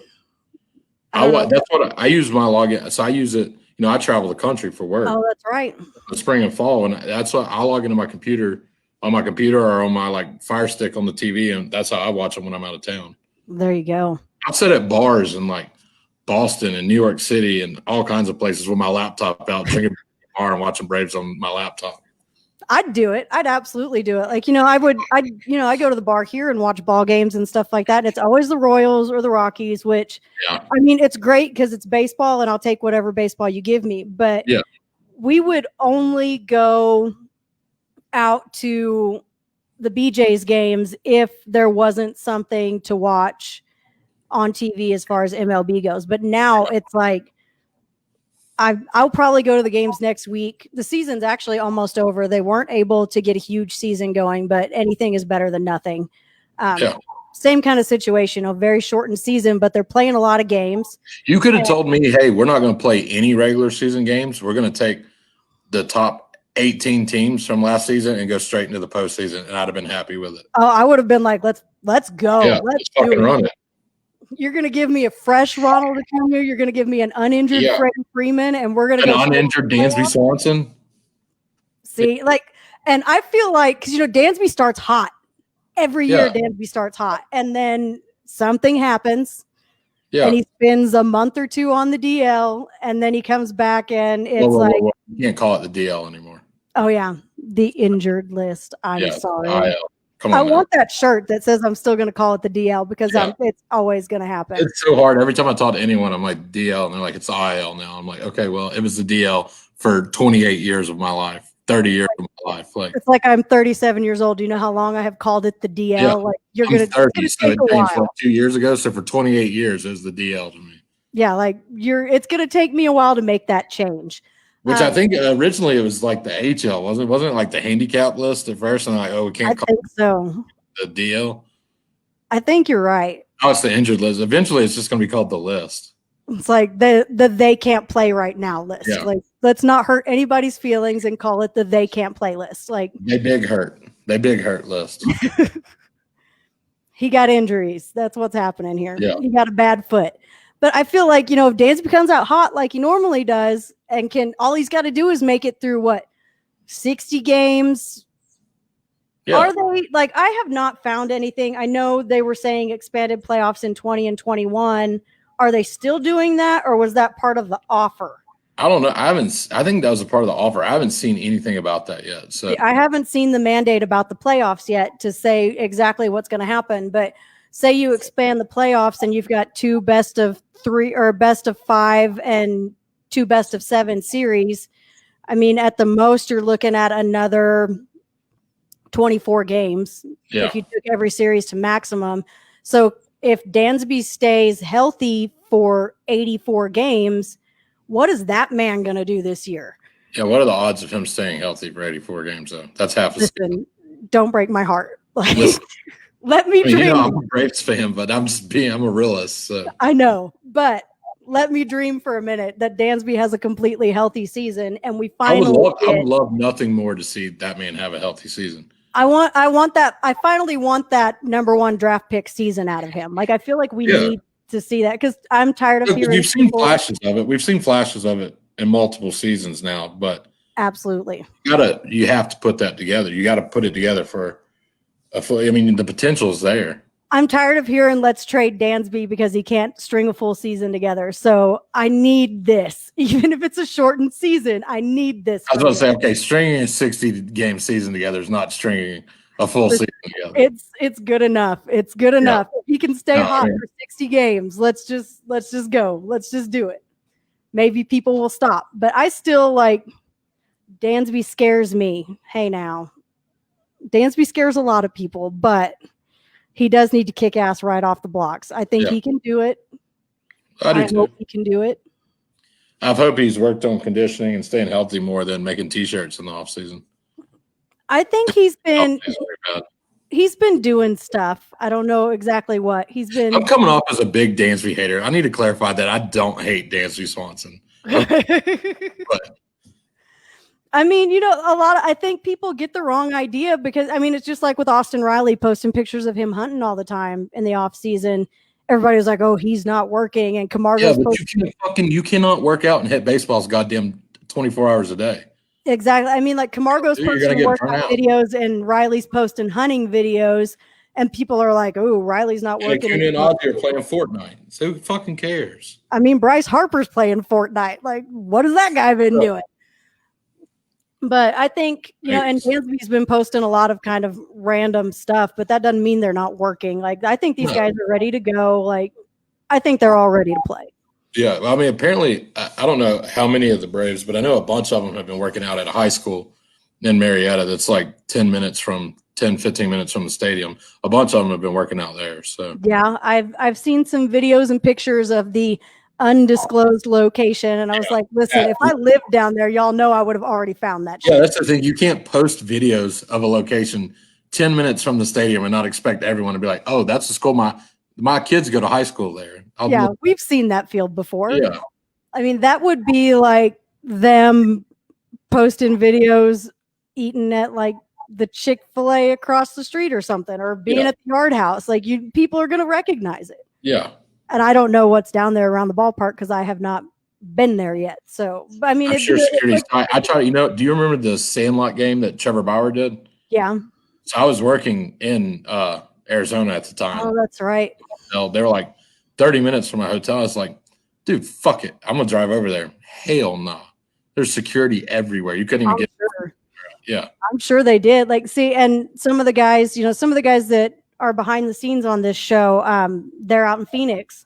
That's what I use my login. So I use it. I travel the country for work. Oh, that's right. The spring and fall, and that's what I log into my computer or on my like Fire Stick on the TV, and that's how I watch them when I'm out of town. There you go. I've sit at bars in like Boston and New York City and all kinds of places with my laptop out, drinking bar and watching Braves on my laptop. I'd do it. I'd absolutely do it. Like, I go to the bar here and watch ball games and stuff like that. And it's always the Royals or the Rockies, which, I mean, it's great because it's baseball and I'll take whatever baseball you give me. But we would only go out to the BJ's games if there wasn't something to watch on TV as far as MLB goes. But now it's like, I'll probably go to the games next week. The season's actually almost over. They weren't able to get a huge season going, but anything is better than nothing. Same kind of situation, a very shortened season, but they're playing a lot of games. You could have told me, hey, we're not going to play any regular season games. We're going to take the top 18 teams from last season and go straight into the postseason, and I'd have been happy with it. Oh, I would have been like, let's go. Yeah, let's fucking run it. You're going to give me a fresh Ronald Acuna. You're going to give me an uninjured Freddie Freeman, and we're going to go uninjured Dansby Swanson. See, and I feel like because Dansby starts hot every year. Dansby starts hot, and then something happens, and he spends a month or two on the DL, and then he comes back, and it's you can't call it the DL anymore. Oh yeah, the injured list. I'm sorry. I want that shirt that says I'm still going to call it the DL because it's always going to happen. It's so hard. Every time I talk to anyone, I'm like DL, and they're like, it's IL now. I'm like, okay, well, it was the DL for 28 years of my life, 30 years of my life. Like it's like I'm 37 years old. Do you know how long I have called it the DL? Yeah. Like you're going to 30, so it changed like 2 years ago. So for 28 years, it was the DL to me. Yeah, like it's going to take me a while to make that change. Which I think originally it was like the HL, wasn't it like the handicap list at first? And we can't call it so. The DL. I think you're right. Oh, it's the injured list. Eventually, it's just going to be called the list. It's like the they can't play right now list. Yeah. Like, let's not hurt anybody's feelings and call it the they can't play list. Like they big hurt list. He got injuries. That's what's happening here. Yeah. He got a bad foot. But I feel like, if Dansby comes out hot like he normally does and all he's got to do is make it through 60 games. Yeah. Are they I have not found anything. I know they were saying expanded playoffs in 20 and 21. Are they still doing that or was that part of the offer? I don't know. I think that was a part of the offer. I haven't seen anything about that yet. So I haven't seen the mandate about the playoffs yet to say exactly what's going to happen. But say you expand the playoffs and you've got 2 best of 3 or best of 5 and 2 best of 7 series. I mean, at the most, you're looking at another 24 games if you took every series to maximum. So if Dansby stays healthy for 84 games, what is that man going to do this year? Yeah, what are the odds of him staying healthy for 84 games, though? That's half a season. Don't break my heart. Let me dream. I'm a Braves fan, but I'm a realist. So. I know, but let me dream for a minute that Dansby has a completely healthy season, and we finally. I would love nothing more to see that man have a healthy season. I want that. I finally want that #1 draft pick season out of him. I feel like we need to see that because I'm tired of hearing. We've seen flashes of it. We've seen flashes of it in multiple seasons now, but absolutely, you have to put that together. You got to put it together for. The potential is there. I'm tired of hearing let's trade Dansby because he can't string a full season together. So I need this. Even if it's a shortened season, I need this. I was going to say, okay, stringing a 60-game season together is not stringing a full season together. It's good enough. It's good enough. If he can stay hot for 60 games, let's just go. Let's just do it. Maybe people will stop. But I still Dansby scares me. Hey now. Dansby scares a lot of people, but he does need to kick ass right off the blocks. I think he can do it. I hope he can do it. I hope he's worked on conditioning and staying healthy more than making T-shirts in the offseason. I think he's been It's very bad. he's been doing stuff. I don't know exactly what he's been. I'm coming off as a big Dansby hater. I need to clarify that I don't hate Dansby Swanson. But I mean, I think people get the wrong idea because I mean, it's just like with Austin Riley posting pictures of him hunting all the time in the off season. Everybody was like, "Oh, he's not working," and Camargo's you cannot work out and hit baseballs goddamn 24 hours a day. Exactly. I mean, like Camargo's posting workout videos and Riley's posting hunting videos, and people are like, "Oh, Riley's not working." Acuna and Ozzy are playing Fortnite. So who fucking cares? I mean, Bryce Harper's playing Fortnite. Like, what has that guy been doing? But I think, and Dansby's been posting a lot of kind of random stuff, but that doesn't mean they're not working. Like, I think these guys are ready to go. Like, I think they're all ready to play. Yeah. I mean, apparently, I don't know how many of the Braves, but I know a bunch of them have been working out at a high school in Marietta that's like 15 minutes from the stadium. A bunch of them have been working out there. So, yeah, I've seen some videos and pictures of the undisclosed location, and I was like, listen, if I lived down there, y'all know I would have already found that shit. Yeah, that's the thing. You can't post videos of a location 10 minutes from the stadium and not expect everyone to be like, oh, that's the school my kids go to high school there. We've seen that field before. Yeah. I mean, that would be like them posting videos eating at like the Chick-fil-A across the street or something, or being at the yard house. Like, people are going to recognize it. Yeah. And I don't know what's down there around the ballpark because I have not been there yet. So, I mean, I'm sure security's tight. I try, do you remember the Sandlot game that Trevor Bauer did? Yeah. So I was working in Arizona at the time. Oh, that's right. They were like 30 minutes from my hotel. I was like, dude, fuck it. I'm going to drive over there. Hell no. There's security everywhere. You couldn't even get. Sure. Yeah. I'm sure they did. Like, see, and some of the guys that are behind the scenes on this show, they're out in Phoenix.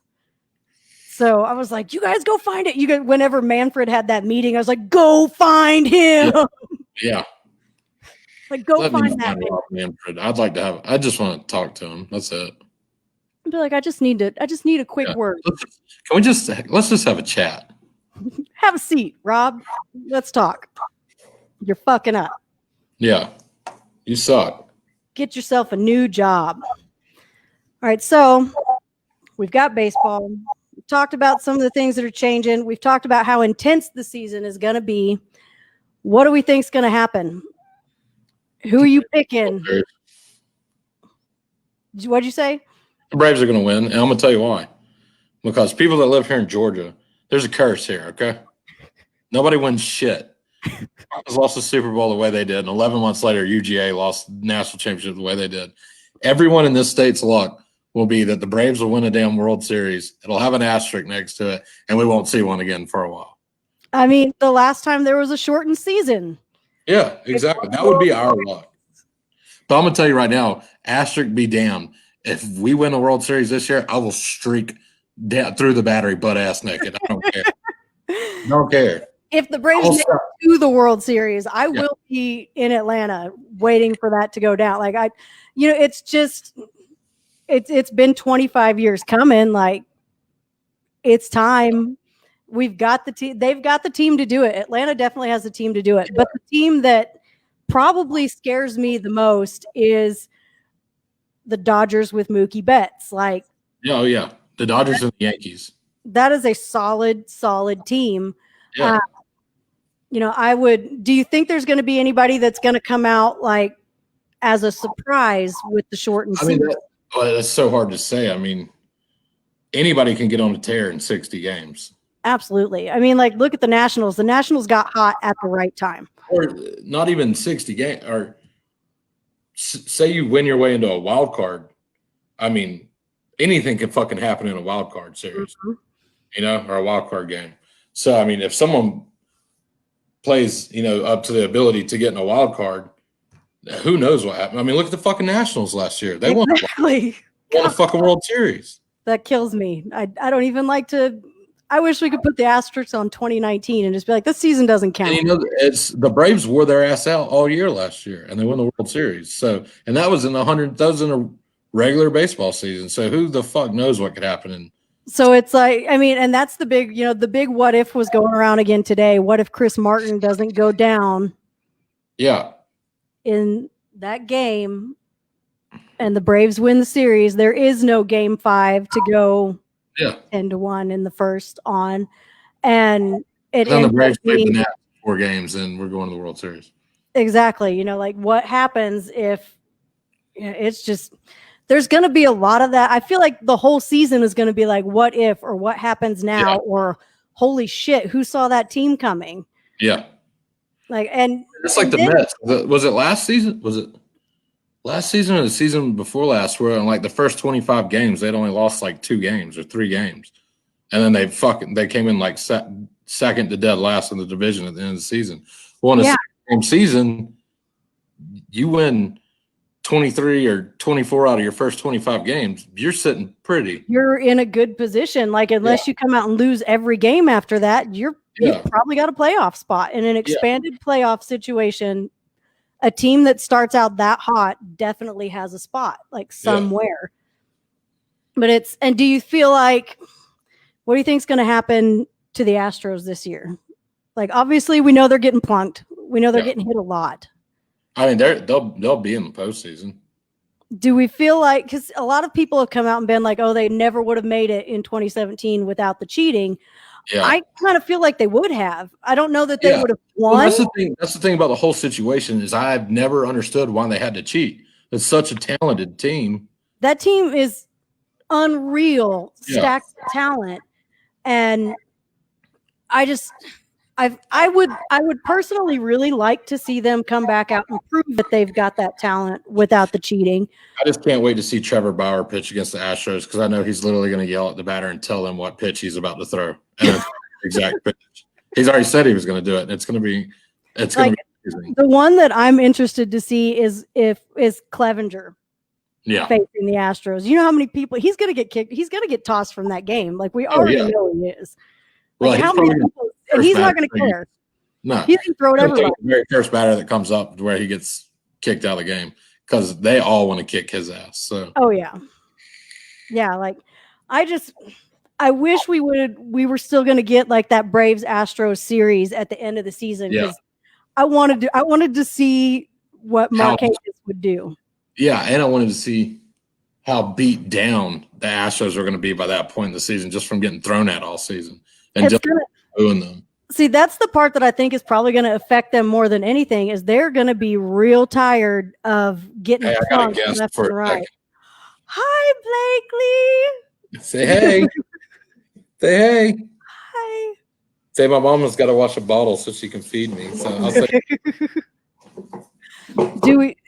So I was like, you guys go find it. Whenever Manfred had that meeting, I was like, go find him. Yeah. Like, go find that Manfred. I just want to talk to him. That's it. I'd be like, I just need a quick word. Let's just have a chat. Have a seat, Rob. Let's talk. You're fucking up. Yeah. You suck. Get yourself a new job. All right, so we've got baseball. We've talked about some of the things that are changing. We've talked about how intense the season is going to be. What do we think is going to happen? Who are you picking? What'd you say? The Braves are going to win, and I'm going to tell you why. Because people that live here in Georgia, there's a curse here, okay? Nobody wins shit. Cardinals lost the Super Bowl the way they did, and 11 months later, UGA lost the national championship the way they did. Everyone in this state's luck will be that the Braves will win a damn World Series. It'll have an asterisk next to it, and we won't see one again for a while. I mean, the last time there was a shortened season. Yeah, exactly. That would be our luck. But I'm going to tell you right now, asterisk be damned. If we win a World Series this year, I will streak down through the battery butt-ass naked. I don't care. Don't care. If the Braves make it to the World Series, I will be in Atlanta waiting for that to go down. Like, it's just it's been 25 years coming. Like, it's time. We've got the team. They've got the team to do it. Atlanta definitely has the team to do it. But the team that probably scares me the most is the Dodgers with Mookie Betts. Like, oh yeah, the Dodgers and the Yankees. That is a solid team. Yeah. Do you think there's going to be anybody that's going to come out like as a surprise with the shortened season? That's so hard to say. I mean, anybody can get on a tear in 60 games. Absolutely. I mean, like, look at the Nationals. The Nationals got hot at the right time. Or not even 60 games. Or say you win your way into a wild card. I mean, anything can fucking happen in a wild card series, or a wild card game. So, I mean, if someone plays, up to the ability to get in a wild card, who knows what happened? I mean, look at the fucking Nationals last year. They won a fucking World Series. That kills me. I don't even like to. I wish we could put the asterisks on 2019 and just be like, this season doesn't count. And, it's the Braves wore their ass out all year last year, and they won the World Series. So, and that was in a regular baseball season. So, who the fuck knows what could happen? So it's like, I mean, and that's the big, the big what if was going around again today. What if Chris Martin doesn't go down? Yeah. in that game and the Braves win the series, there is no game 5 to go 10-1 in the first on. And it then the ends Braves up played the being Nats 4 games, and we're going to the World Series. exactly, you know, like what happens if it's just there's going to be a lot of that. I feel like the whole season is going to be like what if or what happens now or holy shit, who saw that team coming? Yeah. Like, and it's like the Mets. Was it last season? Was it last season or the season before last, where in like the first 25 games, they'd only lost like 2 games or 3 games. And then they came in like second to dead last in the division at the end of the season. Well, in a game season, you win 23 or 24 out of your first 25 games, you're sitting pretty. You're in a good position. Like, unless you come out and lose every game after that, you've probably got a playoff spot. In an expanded playoff situation, a team that starts out that hot definitely has a spot, like somewhere. But and do you feel like, what do you think is going to happen to the Astros this year? Like, obviously, we know they're getting plunked. We know they're getting hit a lot. I mean, they'll be in the postseason. Do we feel like, because a lot of people have come out and been like, oh, they never would have made it in 2017 without the cheating. Yeah. I kind of feel like they would have. I don't know that they would have won. Well, that's the thing about the whole situation is I've never understood why they had to cheat. It's such a talented team. That team is unreal, stacked talent. And I would personally really like to see them come back out and prove that they've got that talent without the cheating. I just can't wait to see Trevor Bauer pitch against the Astros because I know he's literally going to yell at the batter and tell him what pitch he's about to throw. And it's the exact pitch. He's already said he was going to do it. And it's going to be amazing. The one that I'm interested to see is Clevenger. Facing the Astros. You know how many people he's going to get kicked? He's going to get tossed from that game. Like, we already know he is. Like, well, how many people? And he's not going to care. No, he's going to throw it everybody. The very first batter that comes up to where he gets kicked out of the game because they all want to kick his ass. So. Oh yeah. Like, I wish we were still going to get like that Braves Astros series at the end of the season because I wanted to see what Marquez would do. Yeah, and I wanted to see how beat down the Astros are going to be by that point in the season, just from getting thrown at all season and just booing them. See, that's the part that I think is probably going to affect them more than anything. Is they're going to be real tired of getting punked left and right. Hi, Blakely. Say hey. Say hey. Hi. Say my mama's got to wash a bottle so she can feed me. So I'll say.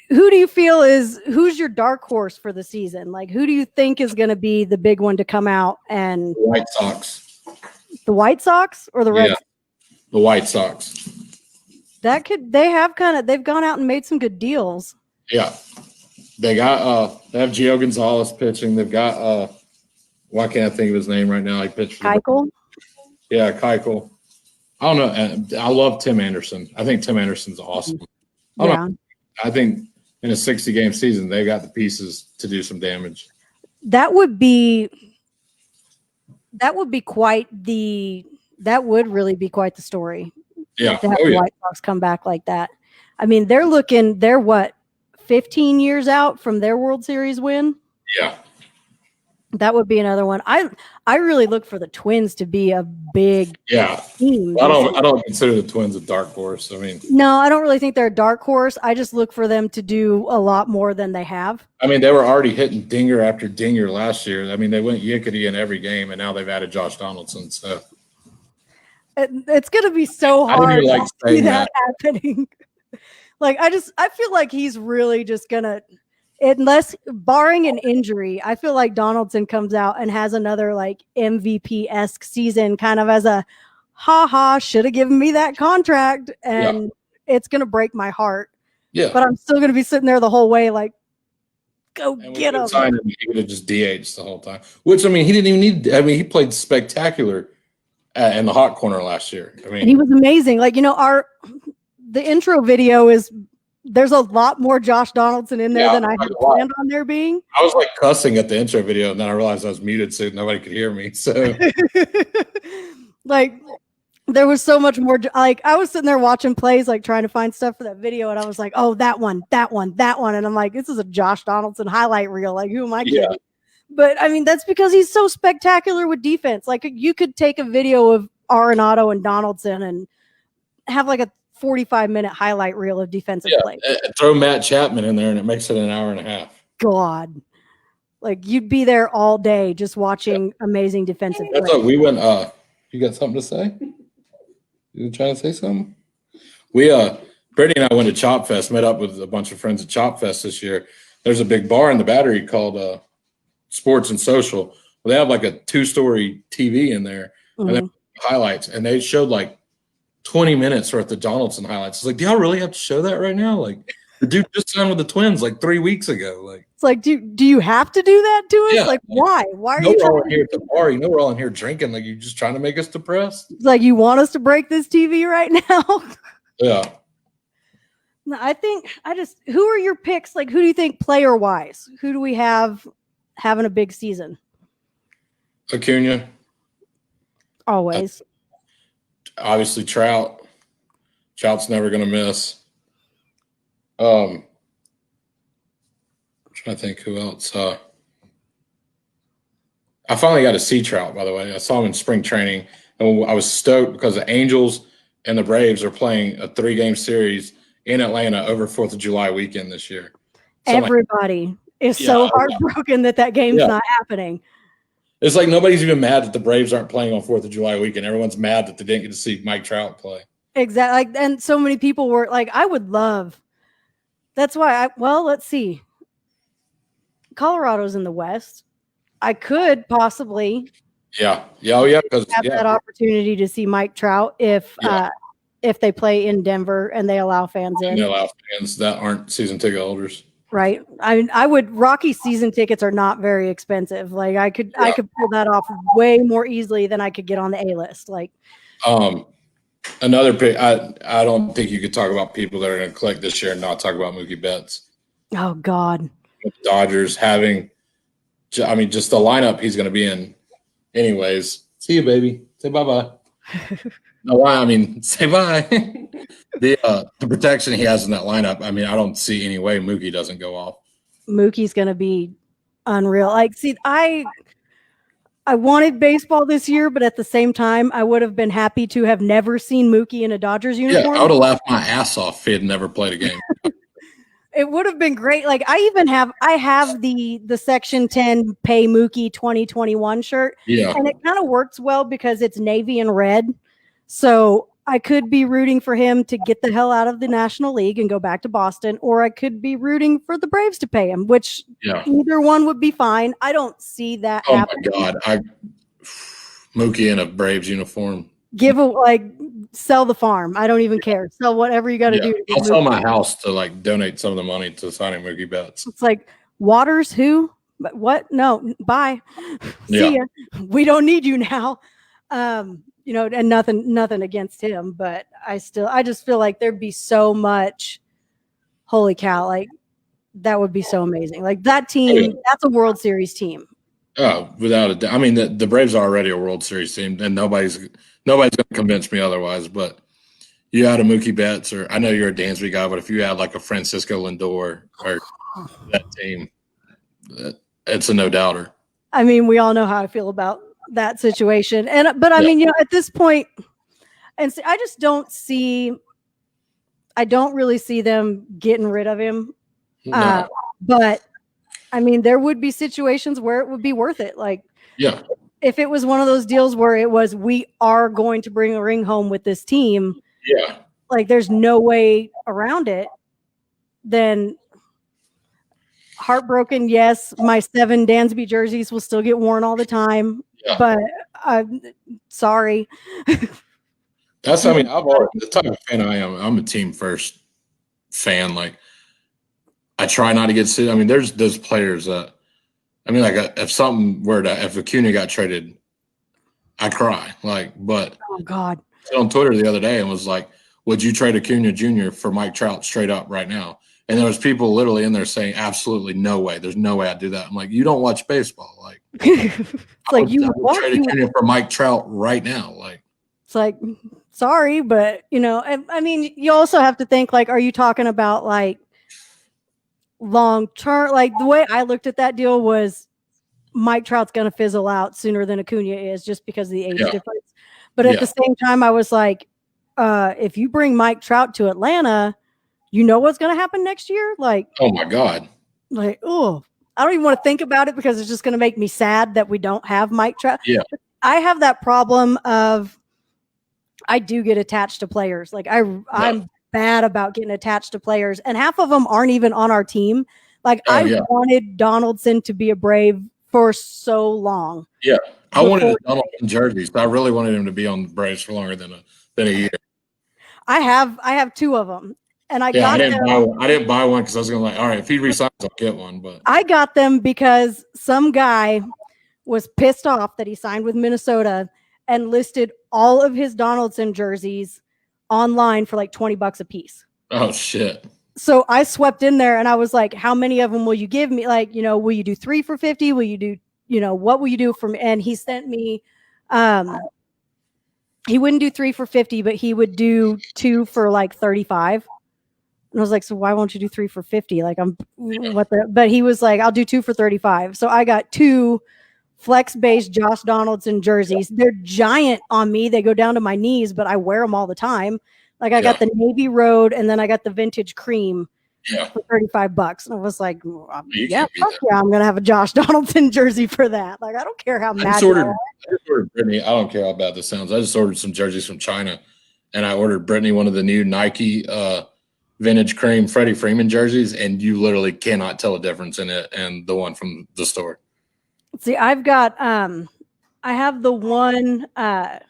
Who do you feel who's your dark horse for the season? Like, who do you think is going to be the big one to come out? And the White Sox. The White Sox or the Red Sox? The White Sox. They've gone out and made some good deals. Yeah. They got they have Gio Gonzalez pitching. They've got why can't I think of his name right now? He pitched for Keuchel? Yeah, Keuchel. I don't know. I love Tim Anderson. I think Tim Anderson's awesome. I think in a 60-game season, they got the pieces to do some damage. That would really be quite the story. Yeah. To have the White Sox come back like that. I mean, they're what, 15 years out from their World Series win? Yeah. That would be another one. I really look for the Twins to be a big team. I don't consider the Twins a dark horse. I mean, no, I don't really think they're a dark horse. I just look for them to do a lot more than they have. I mean, they were already hitting dinger after dinger last year. I mean, they went yickety in every game, and now they've added Josh Donaldson. So it's going to be so hard to see that happening. Like, I feel like he's really just going to. Unless, barring an injury, I feel like Donaldson comes out and has another like MVP-esque season, kind of as a should have given me that contract, and it's gonna break my heart. Yeah, but I'm still gonna be sitting there the whole way, like, go get him. He could have just DH'd the whole time. Which, I mean, he didn't even need. I mean, he played spectacular in the hot corner last year. I mean, and he was amazing. Like, you know, the intro video is. There's a lot more Josh Donaldson in there than I had planned on there being. I was like cussing at the intro video, and then I realized I was muted so nobody could hear me. So, like, There was so much more. Like I was sitting there watching plays, like trying to find stuff for that video, and I was like, "Oh, that one," and I'm like, "This is a Josh Donaldson highlight reel. Like, who am I kidding?" But I mean, that's because he's so spectacular with defense. Like, you could take a video of Arenado and Donaldson and have like a 45-minute highlight reel of defensive play. Throw Matt Chapman in there, and it makes it an hour and a half. God, like you'd be there all day just watching amazing defensive play. That's what we went. You got something to say? You trying to say something? Brittany and I went to Chop Fest, met up with a bunch of friends at Chop Fest this year. There's a big bar in the Battery called Sports and Social. Well, they have like a 2-story TV in there, and they have highlights, and they showed like 20 minutes worth of Donaldson highlights. It's like, do y'all really have to show that right now? Like, the dude just signed with the Twins like 3 weeks ago. Like, it's like, do you have to do that to us? Like, why? Why are you all in here at the bar? You know, we're all in here drinking. Like, you're just trying to make us depressed. It's like, you want us to break this TV right now? Yeah. No, who are your picks? Like, who do you think player wise? Who do we have having a big season? Acuna. Always. Obviously, Trout. Trout's never going to miss. I'm trying to think who else. I finally got to see Trout, by the way. I saw him in spring training, and I was stoked because the Angels and the Braves are playing a 3-game series in Atlanta over 4th of July weekend this year. So everybody is so heartbroken that game's not happening. It's like nobody's even mad that the Braves aren't playing on 4th of July weekend. Everyone's mad that they didn't get to see Mike Trout play. Exactly. And so many people were like, I would love. That's why let's see. Colorado's in the West. I could possibly have that opportunity to see Mike Trout if they play in Denver and they allow fans in. They allow fans that aren't season ticket holders. Right. I would. Rocky season tickets are not very expensive. Like I could pull that off way more easily than I could get on the A list. Like, another pick. I don't think you could talk about people that are going to click this year and not talk about Mookie Betts. Oh God. Dodgers having, just the lineup he's going to be in. Anyways, see you, baby. Say bye-bye. No, say bye. The protection he has in that lineup, I don't see any way Mookie doesn't go off. Mookie's going to be unreal. Like, see, I wanted baseball this year, but at the same time, I would have been happy to have never seen Mookie in a Dodgers uniform. Yeah, I would have laughed my ass off if he had never played a game. It would have been great. Like I have the Section 10 Pay Mookie 2021 shirt. Yeah. And it kind of works well because it's navy and red. So I could be rooting for him to get the hell out of the National League and go back to Boston, or I could be rooting for the Braves to pay him, which either one would be fine. I don't see that happening. Oh my God. Mookie in a Braves uniform. Sell the farm. I don't even care. Sell whatever you got to do. I'll sell my house to donate some of the money to signing Mookie Betts. It's like, Waters, who? What? No, bye. See ya. We don't need you now. And nothing against him, but I just feel like there'd be so much. Holy cow! Like that would be so amazing. Like that team, that's a World Series team. Oh, without a doubt. The Braves are already a World Series team, and nobody's going to convince me otherwise. But you had a Mookie Betts, or I know you're a Dansby guy, but if you had like a Francisco Lindor or that team, it's a no doubter. We all know how I feel about that situation, but at this point, and see, I don't really see them getting rid of him. No. But there would be situations where it would be worth it. Like, if it was one of those deals where it was, we are going to bring a ring home with this team. Yeah. Like there's no way around it. Then heartbroken. Yes. My 7 Dansby jerseys will still get worn all the time, but I'm sorry. That's, I've always, the type of fan I am. I'm a team first fan. Like I try not to get sick. There's those players that, if Acuna got traded, I cry. But oh God, I was on Twitter the other day and was like, would you trade Acuna Jr. for Mike Trout straight up right now? And there was people literally in there saying, absolutely no way. There's no way I'd do that. I'm like, you don't watch baseball. It's like I would trade Acuna for Mike Trout right now. It's like sorry, but I mean, you also have to think like, are you talking about like long term? Like the way I looked at that deal was Mike Trout's going to fizzle out sooner than Acuna is just because of the age Yeah. difference. But at the same time, I was like, if you bring Mike Trout to Atlanta, you know what's going to happen next year? Like, oh my God. Like, oh, I don't even want to think about it because it's just going to make me sad that we don't have Mike Trout. Yeah. I have that problem of I do get attached to players. Like I'm bad about getting attached to players, and half of them aren't even on our team. Like I wanted Donaldson to be a Brave for so long. Yeah, I wanted a Donaldson jersey, so I really wanted him to be on the Braves for longer than a year. I have 2 of them, and I didn't buy one because I was going to like, all right, if he resigns, I'll get one. But I got them because some guy was pissed off that he signed with Minnesota and listed all of his Donaldson jerseys online for like $20 a piece. Oh shit. So I swept in there and I was like, how many of them will you give me? Like, will you do 3 for 50? Will you do, what will you do for me? And he sent me, he wouldn't do 3 for 50, but he would do 2 for like 35. And I was like, so why won't you do 3 for 50? Like but he was like, I'll do 2 for 35. So I got 2 flex-based Josh Donaldson jerseys. They're giant on me. They go down to my knees, but I wear them all the time. Like I got the Navy Road and then I got the vintage cream for $35. And I was like, fuck yeah, I'm going to have a Josh Donaldson jersey for that. Like, I don't care how mad I just ordered Brittany. I don't care how bad this sounds. I just ordered some jerseys from China and I ordered Brittany one of the new Nike vintage cream Freddie Freeman jerseys. And you literally cannot tell a difference in it and the one from the store. See, I've got, I have the one, I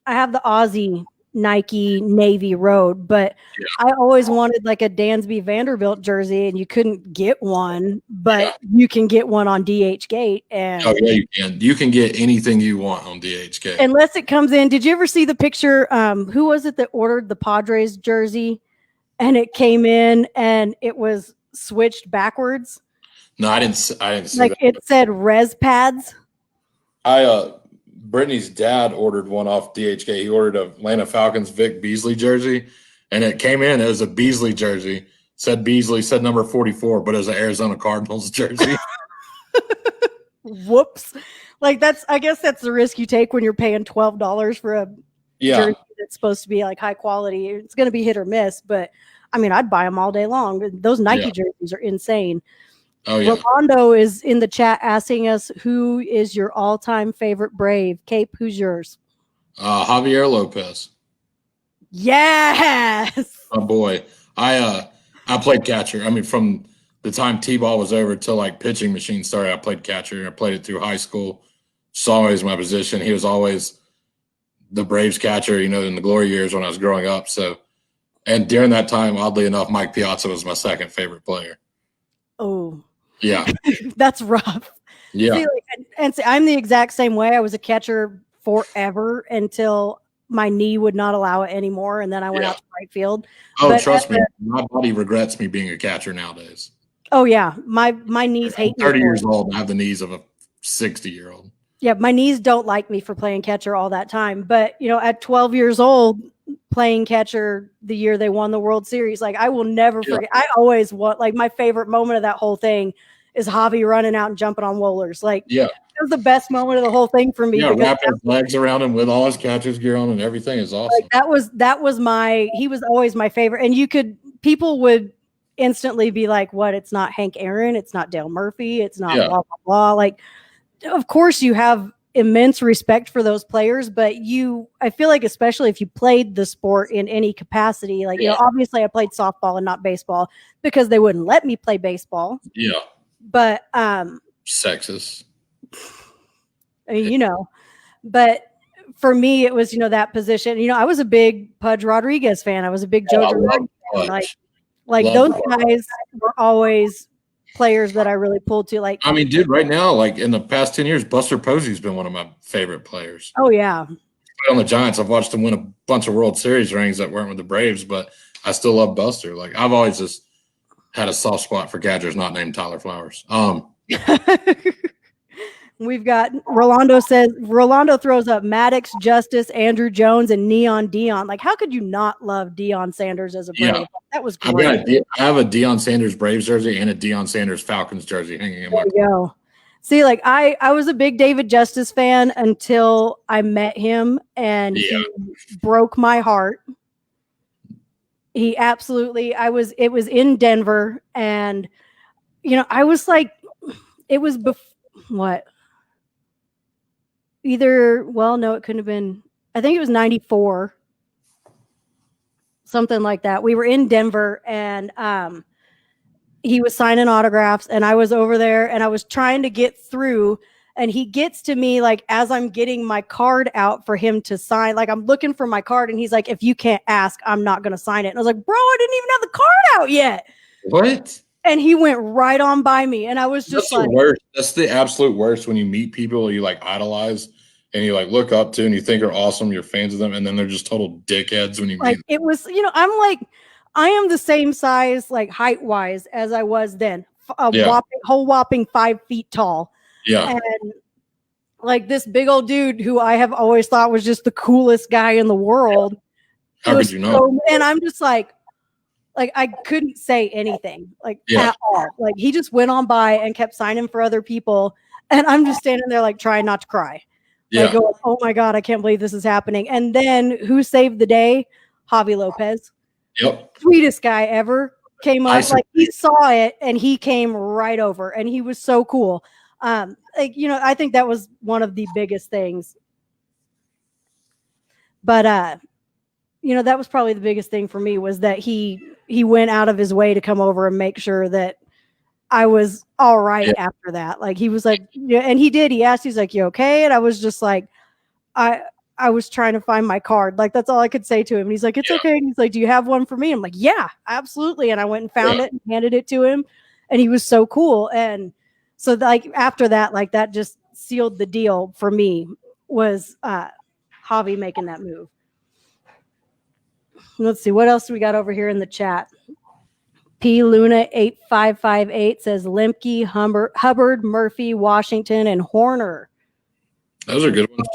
have the Aussie Nike Navy Road, but I always wanted like a Dansby Vanderbilt jersey and you couldn't get one, but you can get one on DH Gate. And you can. You can get anything you want on DH Gate. Unless it comes in. Did you ever see the picture? Who was it that ordered the Padres jersey and it came in and it was switched backwards? No, I didn't see like that. It said res pads. Brittany's dad ordered one off DHK. He ordered a Atlanta Falcons Vic Beasley jersey, and it came in. It was a Beasley jersey. Said Beasley, said number 44, but it was an Arizona Cardinals jersey. Whoops. Like I guess that's the risk you take when you're paying $12 for a jersey that's supposed to be like high quality. It's going to be hit or miss, but I mean, I'd buy them all day long. Those Nike jerseys are insane. Oh, yeah. Rolando is in the chat asking us, who is your all-time favorite Brave? Cape, who's yours? Javier Lopez. Yes. Oh, boy. I played catcher. I mean, from the time T-ball was over till like pitching machine started, I played catcher. I played it through high school. It's always my position. He was always the Braves catcher, in the glory years when I was growing up. So, and during that time, oddly enough, Mike Piazza was my second favorite player. Oh. Yeah. That's rough. Yeah. See, I'm the exact same way. I was a catcher forever until my knee would not allow it anymore. And then I went out to right field. Oh, but trust me. My body regrets me being a catcher nowadays. Oh, yeah. My knees hate me. 30 years old and I have the knees of a 60-year-old. Yeah, my knees don't like me for playing catcher all that time. But, at 12 years old, playing catcher the year they won the World Series, like I will never forget. I always want, like, my favorite moment of that whole thing is Javi running out and jumping on rollers. Like, it was the best moment of the whole thing for me. Yeah, wrapping his legs around him with all his catcher's gear on and everything is awesome. Like, that was he was always my favorite. And people would instantly be like, what? It's not Hank Aaron. It's not Dale Murphy. It's not blah, blah, blah. Like, of course you have immense respect for those players, but I feel like, especially if you played the sport in any capacity, like, obviously I played softball and not baseball because they wouldn't let me play baseball. Yeah. But, sexist. I mean, but for me, it was, that position, I was a big Pudge Rodriguez fan. I was a big Joe Girardi fan. Like those guys were always players that I really pulled to. Like, I mean, dude, right now, like in the past 10 years, Buster Posey's been one of my favorite players. Oh yeah. On the Giants, I've watched him win a bunch of World Series rings that weren't with the Braves, but I still love Buster. Like, I've always just had a soft spot for catchers not named Tyler Flowers. We've got Rolando throws up Maddox, Justice, Andrew Jones, and Neon Dion. Like, how could you not love Deion Sanders as a Brave? Yeah. That was I great. have a Deion Sanders Braves jersey and a Deion Sanders Falcons jersey hanging in my There you go. See, like I was a big David Justice fan until I met him, and he broke my heart. He absolutely. It was in Denver, and I was like, it was what? No, it couldn't have been. I think it was 94, something like that. We were in Denver, and he was signing autographs, and I was over there, and I was trying to get through, and he gets to me like as I'm getting my card out for him to sign. Like, I'm looking for my card, and he's like, "If you can't ask, I'm not going to sign it." And I was like, "Bro, I didn't even have the card out yet." What? And he went right on by me, and I was just That's the worst. That's the absolute worst when you meet people you like idolize and you like look up to and you think are awesome, you're fans of them, and then they're just total dickheads when you meet them. It was, I'm like, I am the same size, like height wise, as I was then. Whopping 5 feet tall. Yeah. And like this big old dude who I have always thought was just the coolest guy in the world. How could you know? And I'm just like I couldn't say anything at all. Like, he just went on by and kept signing for other people. And I'm just standing there like trying not to cry. Yeah. Like, going, oh my God, I can't believe this is happening. And then who saved the day? Javi Lopez. Yep. Sweetest guy ever. Came up, like, he saw it and he came right over, and he was so cool. I think that was one of the biggest things. But that was probably the biggest thing for me, was that he went out of his way to come over and make sure that I was all right after that. Like, he was like, and he did. He asked, he's like, "You okay?" And I was just like, I was trying to find my card. Like, that's all I could say to him. And he's like, "It's okay." And he's like, "Do you have one for me?" I'm like, "Yeah, absolutely." And I went and found it and handed it to him. And he was so cool. And so like after that, like that just sealed the deal for me, was Javi making that move. Let's see, what else do we got over here in the chat? P Luna 8558 says Lemke, Hubbard, Murphy, Washington, and Horner. Those are good ones.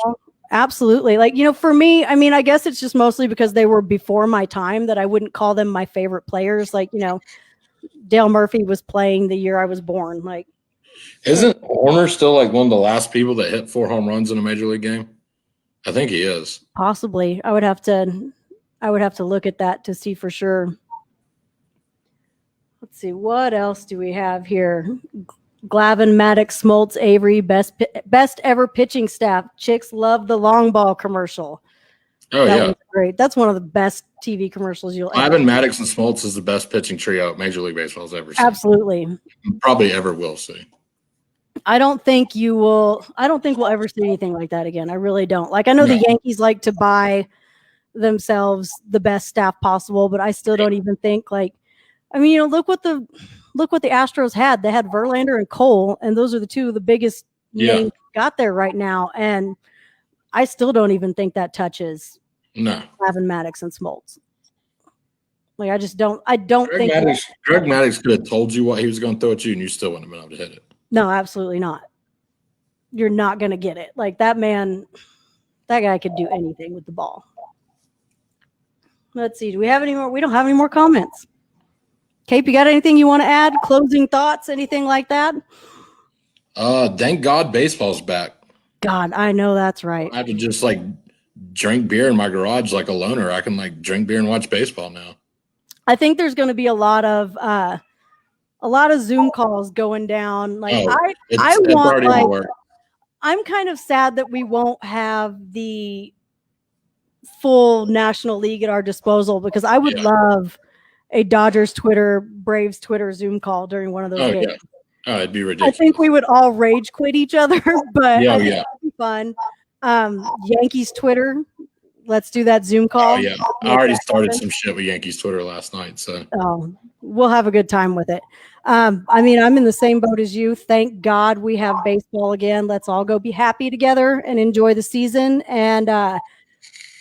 Absolutely. Like, for me, I mean, I guess it's just mostly because they were before my time that I wouldn't call them my favorite players. Like, Dale Murphy was playing the year I was born. Like, isn't Horner still like one of the last people that hit 4 home runs in a major league game? I think he is. Possibly. I would have to look at that to see for sure. Let's see, what else do we have here? Glavin, Maddox, Smoltz, Avery, best ever pitching staff. Chicks love the long ball commercial. Oh, that yeah. was great. That's one of the best TV commercials you'll ever. Glavin, Maddox, and Smoltz is the best pitching trio Major League Baseball's ever seen. Absolutely. Probably ever will see. I don't think we'll ever see anything like that again. I really don't. Like, I know the Yankees like to buy themselves the best staff possible, but I still don't even think look what the Astros had. They had Verlander and Cole, and those are the two of the biggest names got there right now. And I still don't even think that touches Glavin, Maddox, and Smoltz. Like, I just don't. I don't Greg think Greg Maddox could have told you what he was going to throw at you, and you still wouldn't have been able to hit it. No, absolutely not. You're not going to get it. Like, that guy could do anything with the ball. Let's see. Do we have any more? We don't have any more comments. Cape, you got anything you want to add? Closing thoughts? Anything like that? Thank God baseball's back. God, I know that's right. I have to just drink beer in my garage like a loner. I can drink beer and watch baseball now. I think there's going to be a lot of Zoom calls going down. I'm kind of sad that we won't have the full National League at our disposal, because I would love a Dodgers Twitter, Braves Twitter Zoom call during one of those games. Yeah. Oh, it'd be ridiculous. I think we would all rage quit each other, but it'd be fun. Yankees Twitter, let's do that Zoom call. Oh, yeah. I already started some shit with Yankees Twitter last night, so. Oh, we'll have a good time with it. I'm in the same boat as you. Thank God we have baseball again. Let's all go be happy together and enjoy the season. And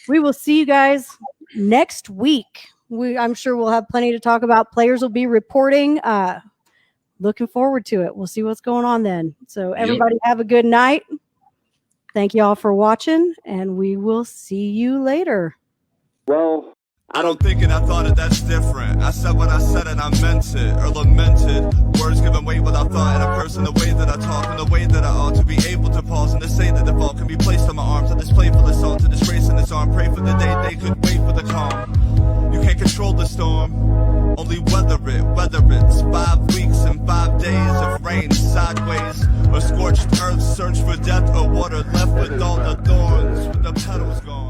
we will see you guys next week. I'm sure we'll have plenty to talk about. Players will be reporting. looking forward to it. We'll see what's going on then. So everybody have a good night. Thank you all for watching, and we will see you later. Well, I don't think it, I thought it, that's different. I said what I said and I meant it, or lamented. Words given weight without thought, and a person the way that I talk, and the way that I ought to be able to pause and to say that the fault can be placed on my arms, to this playful assault, to disgrace in this arm. Pray for the day they could wait for the calm. You can't control the storm, only weather it, whether it's 5 weeks and 5 days of rain sideways, or scorched earth, search for death, or water left with all the thorns, with the petals gone.